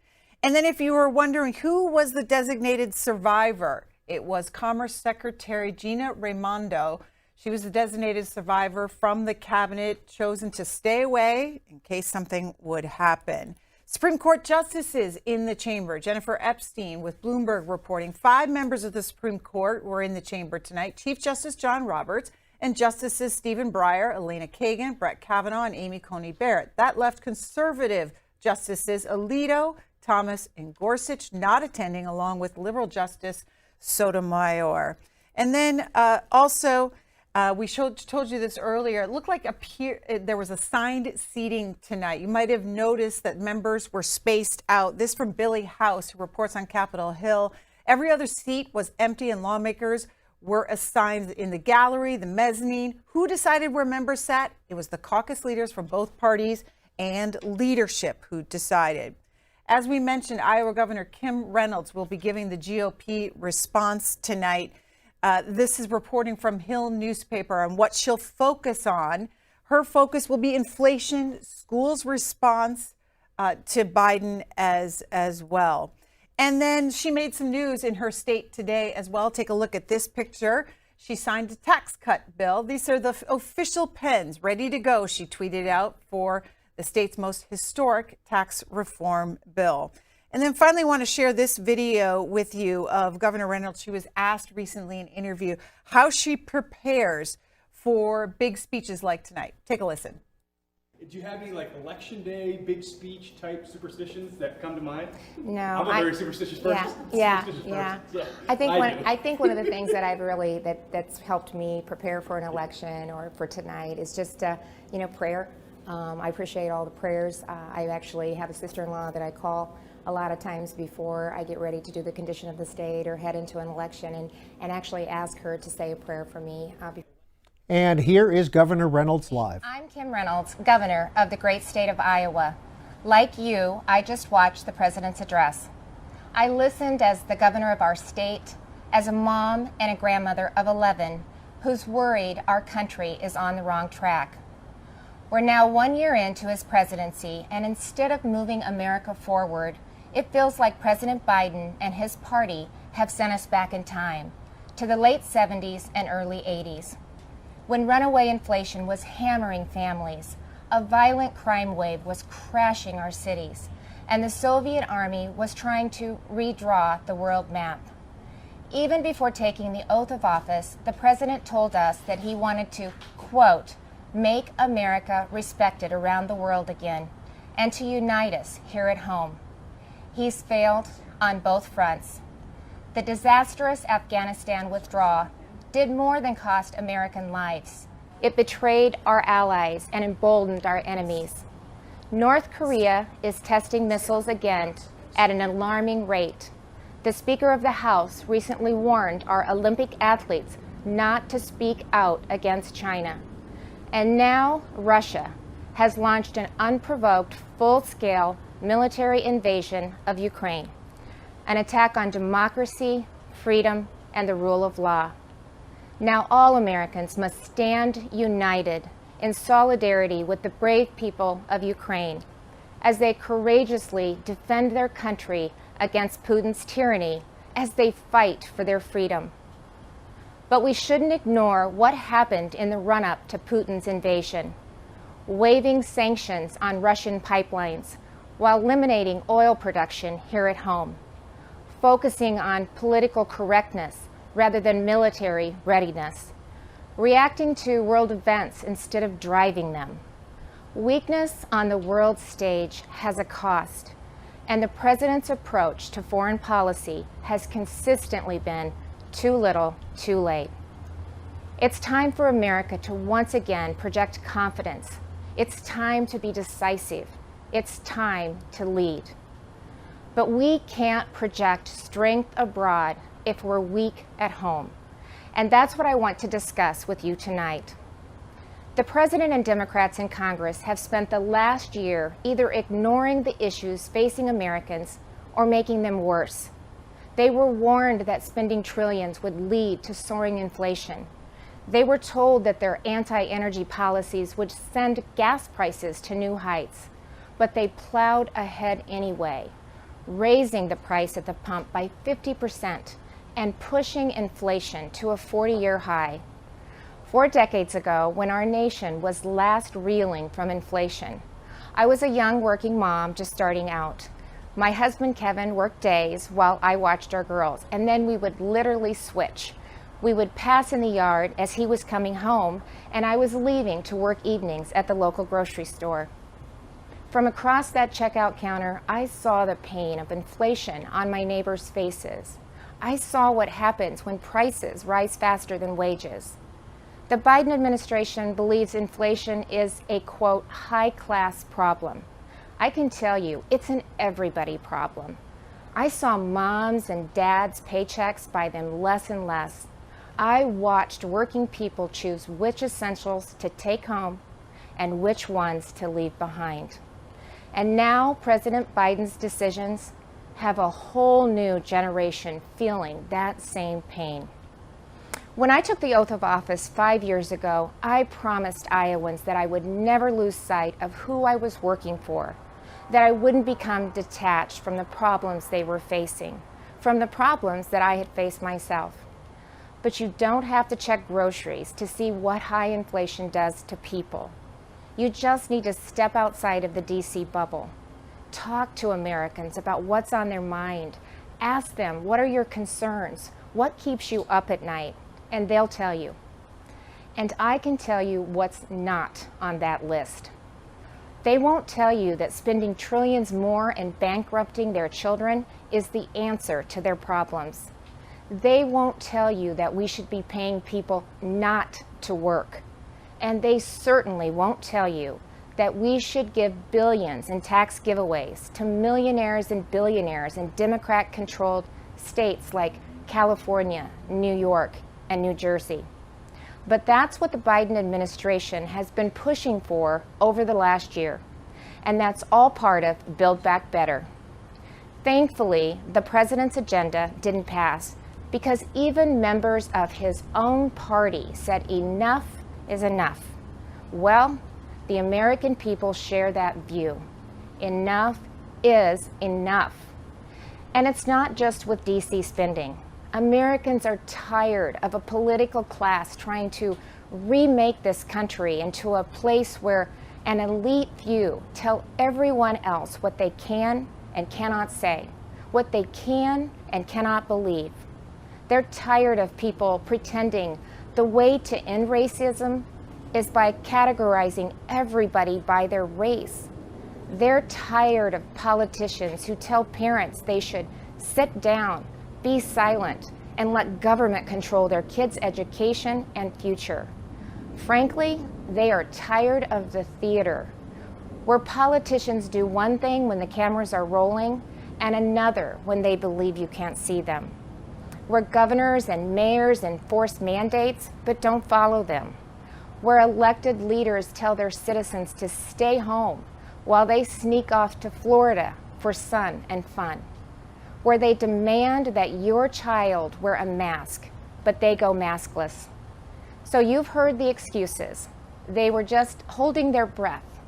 Speaker 7: And then if you were wondering who was the designated survivor, it was Commerce Secretary Gina Raimondo. She was the designated survivor from the cabinet, chosen to stay away in case something would happen. Supreme Court justices in the chamber. Jennifer Epstein with Bloomberg reporting 5 members of the Supreme Court were in the chamber tonight. Chief Justice John Roberts and Justices Stephen Breyer, Elena Kagan, Brett Kavanaugh, and Amy Coney Barrett. That left conservative justices Alito, Thomas, and Gorsuch not attending, along with liberal Justice Sotomayor. And then we told you this earlier. It looked like there was assigned seating tonight. You might have noticed that members were spaced out. This from Billy House, who reports on Capitol Hill. Every other seat was empty, and lawmakers were assigned in the gallery, the mezzanine. Who decided where members sat? It was the caucus leaders from both parties and leadership who decided. As we mentioned, Iowa Governor Kim Reynolds will be giving the GOP response tonight. This is reporting from Hill newspaper on what she'll focus on. Her focus will be inflation, schools' response to Biden as well. And then she made some news in her state today as well. Take a look at this picture. She signed a tax cut bill. These are the official pens ready to go, she tweeted out, for the state's most historic tax reform bill. And then finally, want to share this video with you of Governor Reynolds. She was asked recently in an interview how she prepares for big speeches like tonight. Take a listen.
Speaker 8: Do you have any like election day, big speech type superstitions that come to mind?
Speaker 9: No,
Speaker 8: I'm a very superstitious person.
Speaker 9: Yeah.
Speaker 8: So
Speaker 9: I think one of the things that I've really that's helped me prepare for an election or for tonight is just prayer. I appreciate all the prayers. I actually have a sister-in-law that I call a lot of times before I get ready to do the condition of the state or head into an election, and actually ask her to say a prayer for me.
Speaker 10: And here is Governor Reynolds live.
Speaker 9: I'm Kim Reynolds, governor of the great state of Iowa. Like you, I just watched the president's address. I listened as the governor of our state, as a mom and a grandmother of 11 who's worried our country is on the wrong track. We're now 1 year into his presidency, and instead of moving America forward, it feels like President Biden and his party have sent us back in time to the late 70s and early 80s, when runaway inflation was hammering families, a violent crime wave was crashing our cities, and the Soviet Army was trying to redraw the world map. Even before taking the oath of office, the president told us that he wanted to, quote, make America respected around the world again, and to unite us here at home. He's failed on both fronts. The disastrous Afghanistan withdrawal did more than cost American lives. It betrayed our allies and emboldened our enemies. North Korea is testing missiles again at an alarming rate. The Speaker of the House recently warned our Olympic athletes not to speak out against China. And now Russia has launched an unprovoked, full-scale military invasion of Ukraine, an attack on democracy, freedom, and the rule of law. Now all Americans must stand united in solidarity with the brave people of Ukraine as they courageously defend their country against Putin's tyranny, as they fight for their freedom. But we shouldn't ignore what happened in the run-up to Putin's invasion. Waiving sanctions on Russian pipelines while eliminating oil production here at home. Focusing on political correctness rather than military readiness. Reacting to world events instead of driving them. Weakness on the world stage has a cost, and the president's approach to foreign policy has consistently been too little, too late. It's time for America to once again project confidence. It's time to be decisive. It's time to lead. But we can't project strength abroad if we're weak at home. And that's what I want to discuss with you tonight. The President and Democrats in Congress have spent the last year either ignoring the issues facing Americans or making them worse. They were warned that spending trillions would lead to soaring inflation. They were told that their anti-energy policies would send gas prices to new heights, but they plowed ahead anyway, raising the price at the pump by 50% and pushing inflation to a 40-year high. 4 decades ago, when our nation was last reeling from inflation, I was a young working mom just starting out. My husband Kevin worked days while I watched our girls, and then we would literally switch. We would pass in the yard as he was coming home, and I was leaving to work evenings at the local grocery store. From across that checkout counter, I saw the pain of inflation on my neighbors' faces. I saw what happens when prices rise faster than wages. The Biden administration believes inflation is a, quote, high-class problem. I can tell you, it's an everybody problem. I saw moms and dads' paychecks buy them less and less. I watched working people choose which essentials to take home and which ones to leave behind. And now President Biden's decisions have a whole new generation feeling that same pain. When I took the oath of office 5 years ago, I promised Iowans that I would never lose sight of who I was working for, that I wouldn't become detached from the problems they were facing, from the problems that I had faced myself. But you don't have to check groceries to see what high inflation does to people. You just need to step outside of the DC bubble. Talk to Americans about what's on their mind. Ask them, what are your concerns? What keeps you up at night? And they'll tell you. And I can tell you what's not on that list. They won't tell you that spending trillions more and bankrupting their children is the answer to their problems. They won't tell you that we should be paying people not to work. And they certainly won't tell you that we should give billions in tax giveaways to millionaires and billionaires in Democrat-controlled states like California, New York, and New Jersey. But that's what the Biden administration has been pushing for over the last year. And that's all part of Build Back Better. Thankfully, the president's agenda didn't pass because even members of his own party said enough is enough. Well, the American people share that view. Enough is enough. And it's not just with DC spending. Americans are tired of a political class trying to remake this country into a place where an elite few tell everyone else what they can and cannot say, what they can and cannot believe. They're tired of people pretending the way to end racism is by categorizing everybody by their race. They're tired of politicians who tell parents they should sit down, be silent, and let government control their kids' education and future. Frankly, they are tired of the theater, where politicians do one thing when the cameras are rolling and another when they believe you can't see them, where governors and mayors enforce mandates but don't follow them, where elected leaders tell their citizens to stay home while they sneak off to Florida for sun and fun, where they demand that your child wear a mask, but they go maskless. So you've heard the excuses. They were just holding their breath,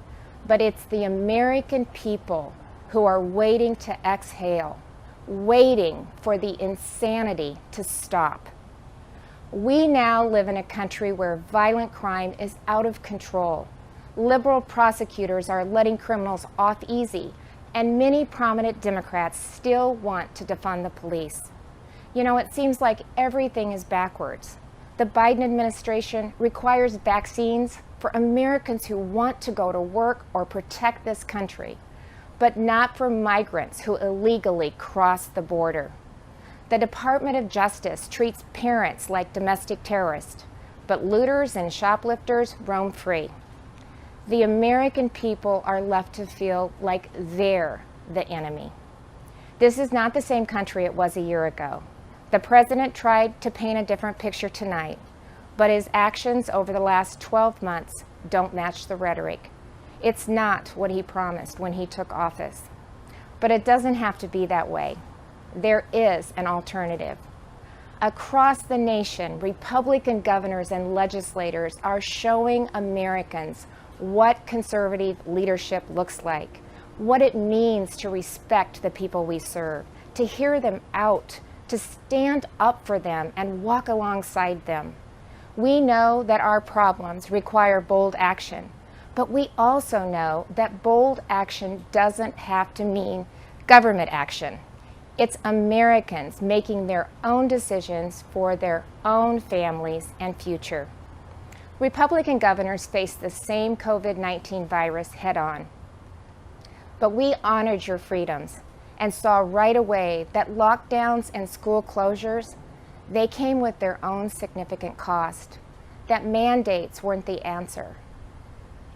Speaker 9: but it's the American people who are waiting to exhale, waiting for the insanity to stop. We now live in a country where violent crime is out of control. Liberal prosecutors are letting criminals off easy, and many prominent Democrats still want to defund the police. You know, it seems like everything is backwards. The Biden administration requires vaccines for Americans who want to go to work or protect this country, but not for migrants who illegally cross the border. The Department of Justice treats parents like domestic terrorists, but looters and shoplifters roam free. The American people are left to feel like they're the enemy. This is not the same country it was a year ago. The president tried to paint a different picture tonight, but his actions over the last 12 months don't match the rhetoric. It's not what he promised when he took office. But it doesn't have to be that way. There is an alternative. Across the nation, Republican governors and legislators are showing Americans what conservative leadership looks like, what it means to respect the people we serve, to hear them out, to stand up for them and walk alongside them. We know that our problems require bold action, but we also know that bold action doesn't have to mean government action. It's Americans making their own decisions for their own families and future. Republican governors face the same COVID-19 virus head-on. But we honored your freedoms and saw right away that lockdowns and school closures, they came with their own significant cost, that mandates weren't the answer.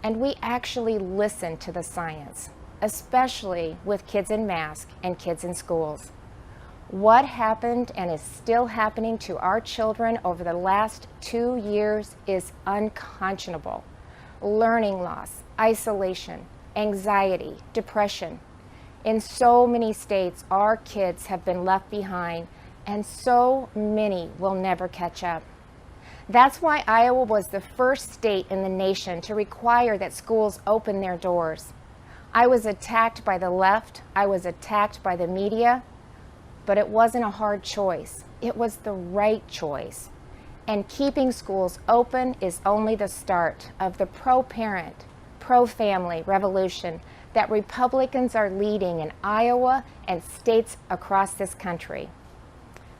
Speaker 9: And we actually listened to the science, especially with kids in masks and kids in schools. What happened and is still happening to our children over the last 2 years is unconscionable. Learning loss, isolation, anxiety, depression. In so many states, our kids have been left behind, and so many will never catch up. That's why Iowa was the first state in the nation to require that schools open their doors. I was attacked by the left, I was attacked by the media, but it wasn't a hard choice. It was the right choice. And keeping schools open is only the start of the pro-parent, pro-family revolution that Republicans are leading in Iowa and states across this country.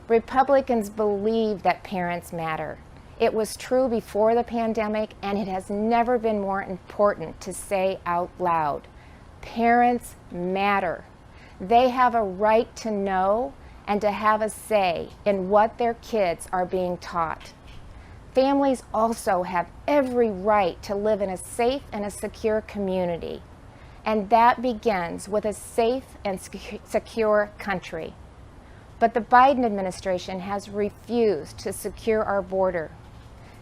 Speaker 9: Republicans believe that parents matter. It was true before the pandemic, and it has never been more important to say out loud. Parents matter. They have a right to know and to have a say in what their kids are being taught. Families also have every right to live in a safe and a secure community, and that begins with a safe and secure country. But the Biden administration has refused to secure our border.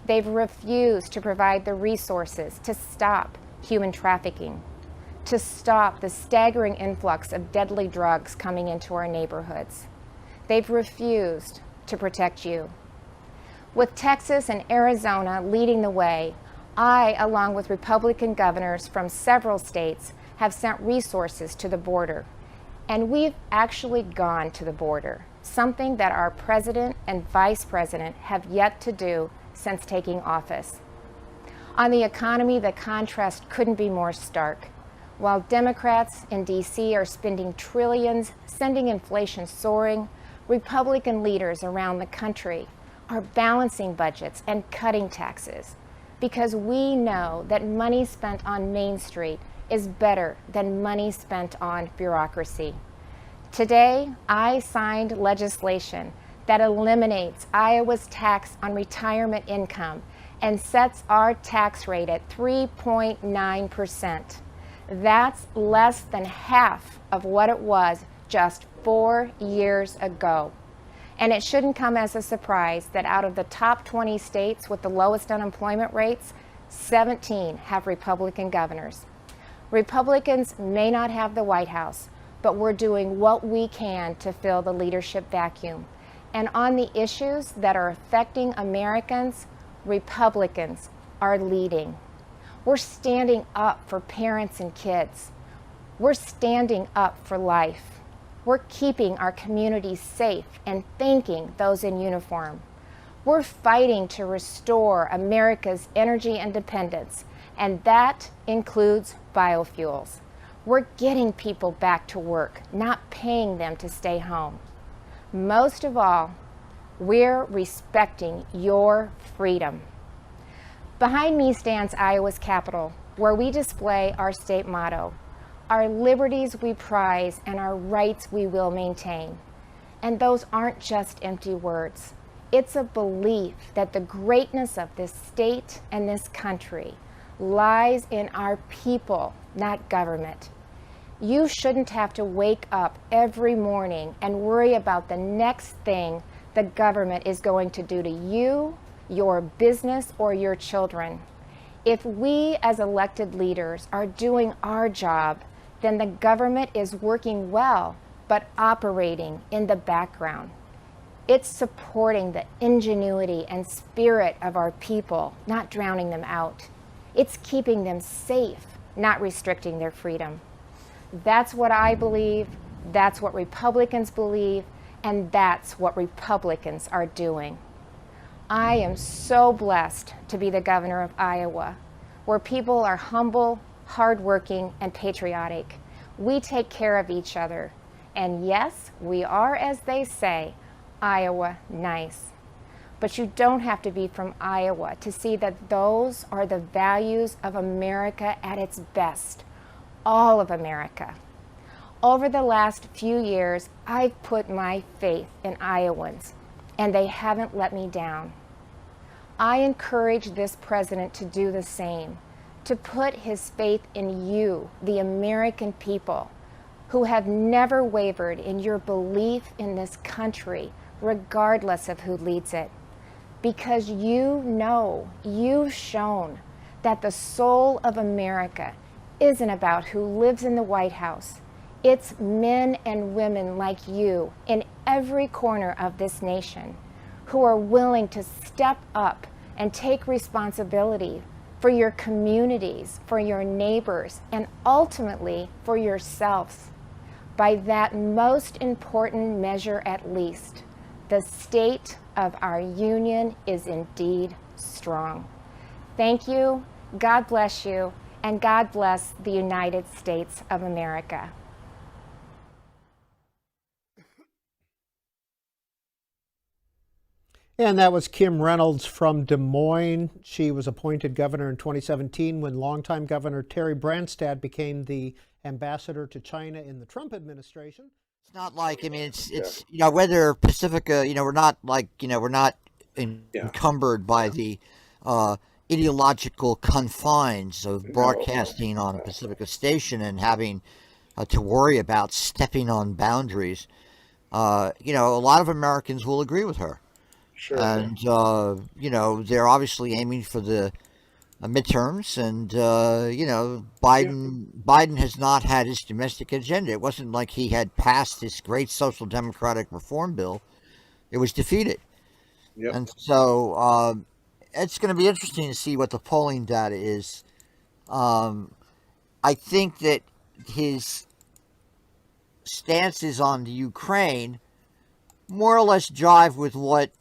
Speaker 9: They've refused to provide the resources to stop human trafficking, to stop the staggering influx of deadly drugs coming into our neighborhoods. They've refused to protect you. With Texas and Arizona leading the way, I, along with Republican governors from several states, have sent resources to the border. And we've actually gone to the border, something that our president and vice president have yet to do since taking office. On the economy, the contrast couldn't be more stark. While Democrats in D.C. are spending trillions, sending inflation soaring, Republican leaders around the country are balancing budgets and cutting taxes because we know that money spent on Main Street is better than money spent on bureaucracy. Today, I signed legislation that eliminates Iowa's tax on retirement income and sets our tax rate at 3.9%. That's less than half of what it was just 4 years ago. And it shouldn't come as a surprise that out of the top 20 states with the lowest unemployment rates, 17 have Republican governors. Republicans may not have the White House, but we're doing what we can to fill the leadership vacuum. And on the issues that are affecting Americans, Republicans are leading. We're standing up for parents and kids. We're standing up for life. We're keeping our communities safe and thanking those in uniform. We're fighting to restore America's energy independence, and that includes biofuels. We're getting people back to work, not paying them to stay home. Most of all, we're respecting your freedom. Behind me stands Iowa's Capitol, where we display our state motto, our liberties we prize and our rights we will maintain. And those aren't just empty words. It's a belief that the greatness of this state and this country lies in our people, not government. You shouldn't have to wake up every morning and worry about the next thing the government is going to do to you, your business, or your children. If we as elected leaders are doing our job, then the government is working well, but operating in the background. It's supporting the ingenuity and spirit of our people, not drowning them out. It's keeping them safe, not restricting their freedom. That's what I believe, that's what Republicans believe, and that's what Republicans are doing. I am so blessed to be the governor of Iowa, where people are humble, hardworking, and patriotic. We take care of each other. And yes, we are, as they say, Iowa nice. But you don't have to be from Iowa to see that those are the values of America at its best. All of America. Over the last few years, I've put my faith in Iowans, and they haven't let me down. I encourage this president to do the same, to put his faith in you, the American people, who have never wavered in your belief in this country, regardless of who leads it. Because you know, you've shown that the soul of America isn't about who lives in the White House. It's men and women like you in every corner of this nation who are willing to step up and take responsibility for your communities, for your neighbors, and ultimately for yourselves. By that most important measure at least, the state of our union is indeed strong. Thank you, God bless you, and God bless the United States of America.
Speaker 10: And that was Kim Reynolds from Des Moines. She was appointed governor in 2017 when longtime Governor Terry Branstad became the ambassador to China in the Trump administration.
Speaker 1: It's not like, I mean, it's you know, whether Pacifica, you know, we're not like, you know, we're not encumbered by the ideological confines of broadcasting on a Pacifica station and having to worry about stepping on boundaries. You know, a lot of Americans will agree with her.
Speaker 4: Sure.
Speaker 1: And, you know, they're obviously aiming for the midterms. And, you know, Biden has not had his domestic agenda. It wasn't like he had passed this great social democratic reform bill. It was defeated.
Speaker 4: Yep.
Speaker 1: And so it's going to be interesting to see what the polling data is. I think that his stances on the Ukraine more or less jive with what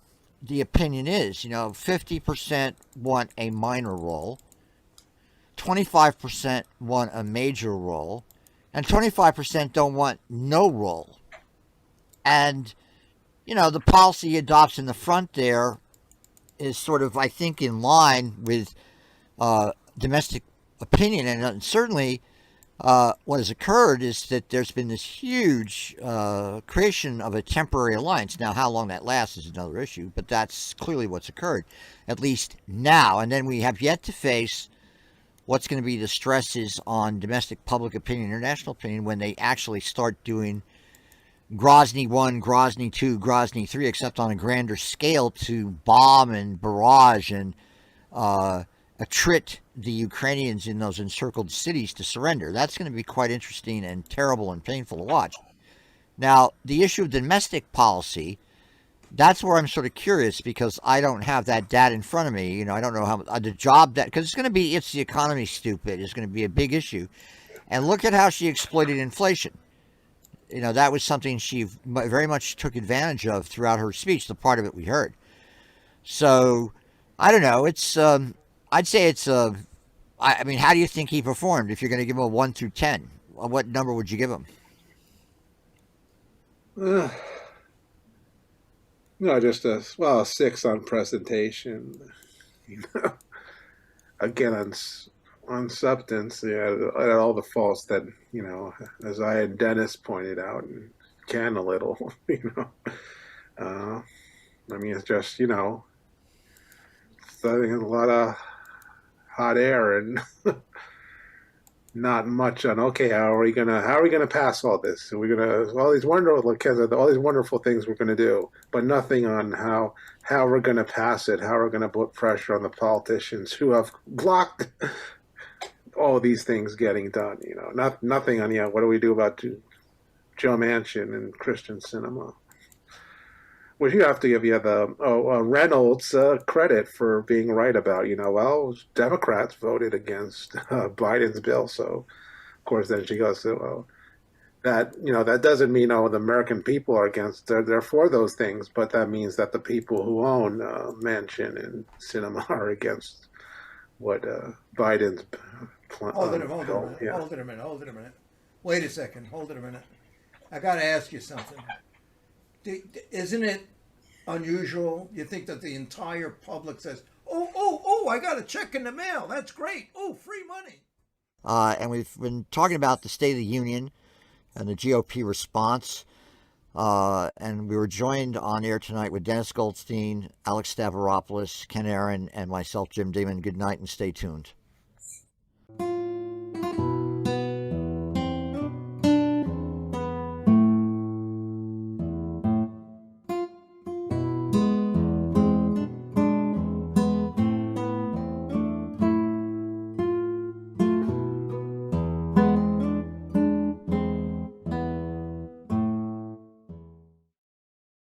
Speaker 1: the opinion is. You know, 50% want a minor role, 25% want a major role, and 25% don't want no role. And, you know, the policy he adopts in the front there is sort of, I think, in line with domestic opinion. And certainly what has occurred is that there's been this huge creation of a temporary alliance. Now, how long that lasts is another issue, but that's clearly what's occurred, at least now. And then we have yet to face what's going to be the stresses on domestic public opinion, international opinion, when they actually start doing Grozny 1, Grozny 2, Grozny 3, except on a grander scale to bomb and barrage and attrit the Ukrainians in those encircled cities to surrender. That's going to be quite interesting and terrible and painful to watch. Now, the issue of domestic policy, that's where I'm sort of curious, because I don't have that data in front of me. You know, I don't know how the job that, because it's going to be, it's the economy, stupid, is going to be a big issue. And look at how she exploited inflation. You know, that was something she very much took advantage of throughout her speech, the part of it we heard. So I don't know. It's I'd say it's I mean, how do you think he performed? If you're going to give him a 1 through 10, what number would you give him?
Speaker 4: No, just a 6 on presentation. Again, on substance, yeah, all the faults that, as I and Dennis pointed out, and Ken a little, I mean, it's just, I think a lot of hot air and not much on, okay, how are we gonna pass all this? Are we gonna all these wonderful things we're gonna do, but nothing on how we're gonna pass it, how we're gonna put pressure on the politicians who have blocked all these things getting done. Nothing on what do we do about Joe Manchin and Christian Cinema. Well, you have to give Reynolds credit for being right about, Democrats voted against Biden's bill. So, of course, then she goes, well, that doesn't mean, the American people are against, they're for those things, but that means that the people who own Manchin and Cinema are against what Biden's plan.
Speaker 5: Hold it a minute. Wait a second. Hold it a minute. I got to ask you something. Isn't it unusual? You think that the entire public says, oh, I got a check in the mail. That's great. Oh, free money.
Speaker 1: And we've been talking about the State of the Union and the GOP response. And we were joined on air tonight with Dennis Goldstein, Alex Stavropoulos, Ken Aaron, and myself, Jim Dingeman. Good night and stay tuned.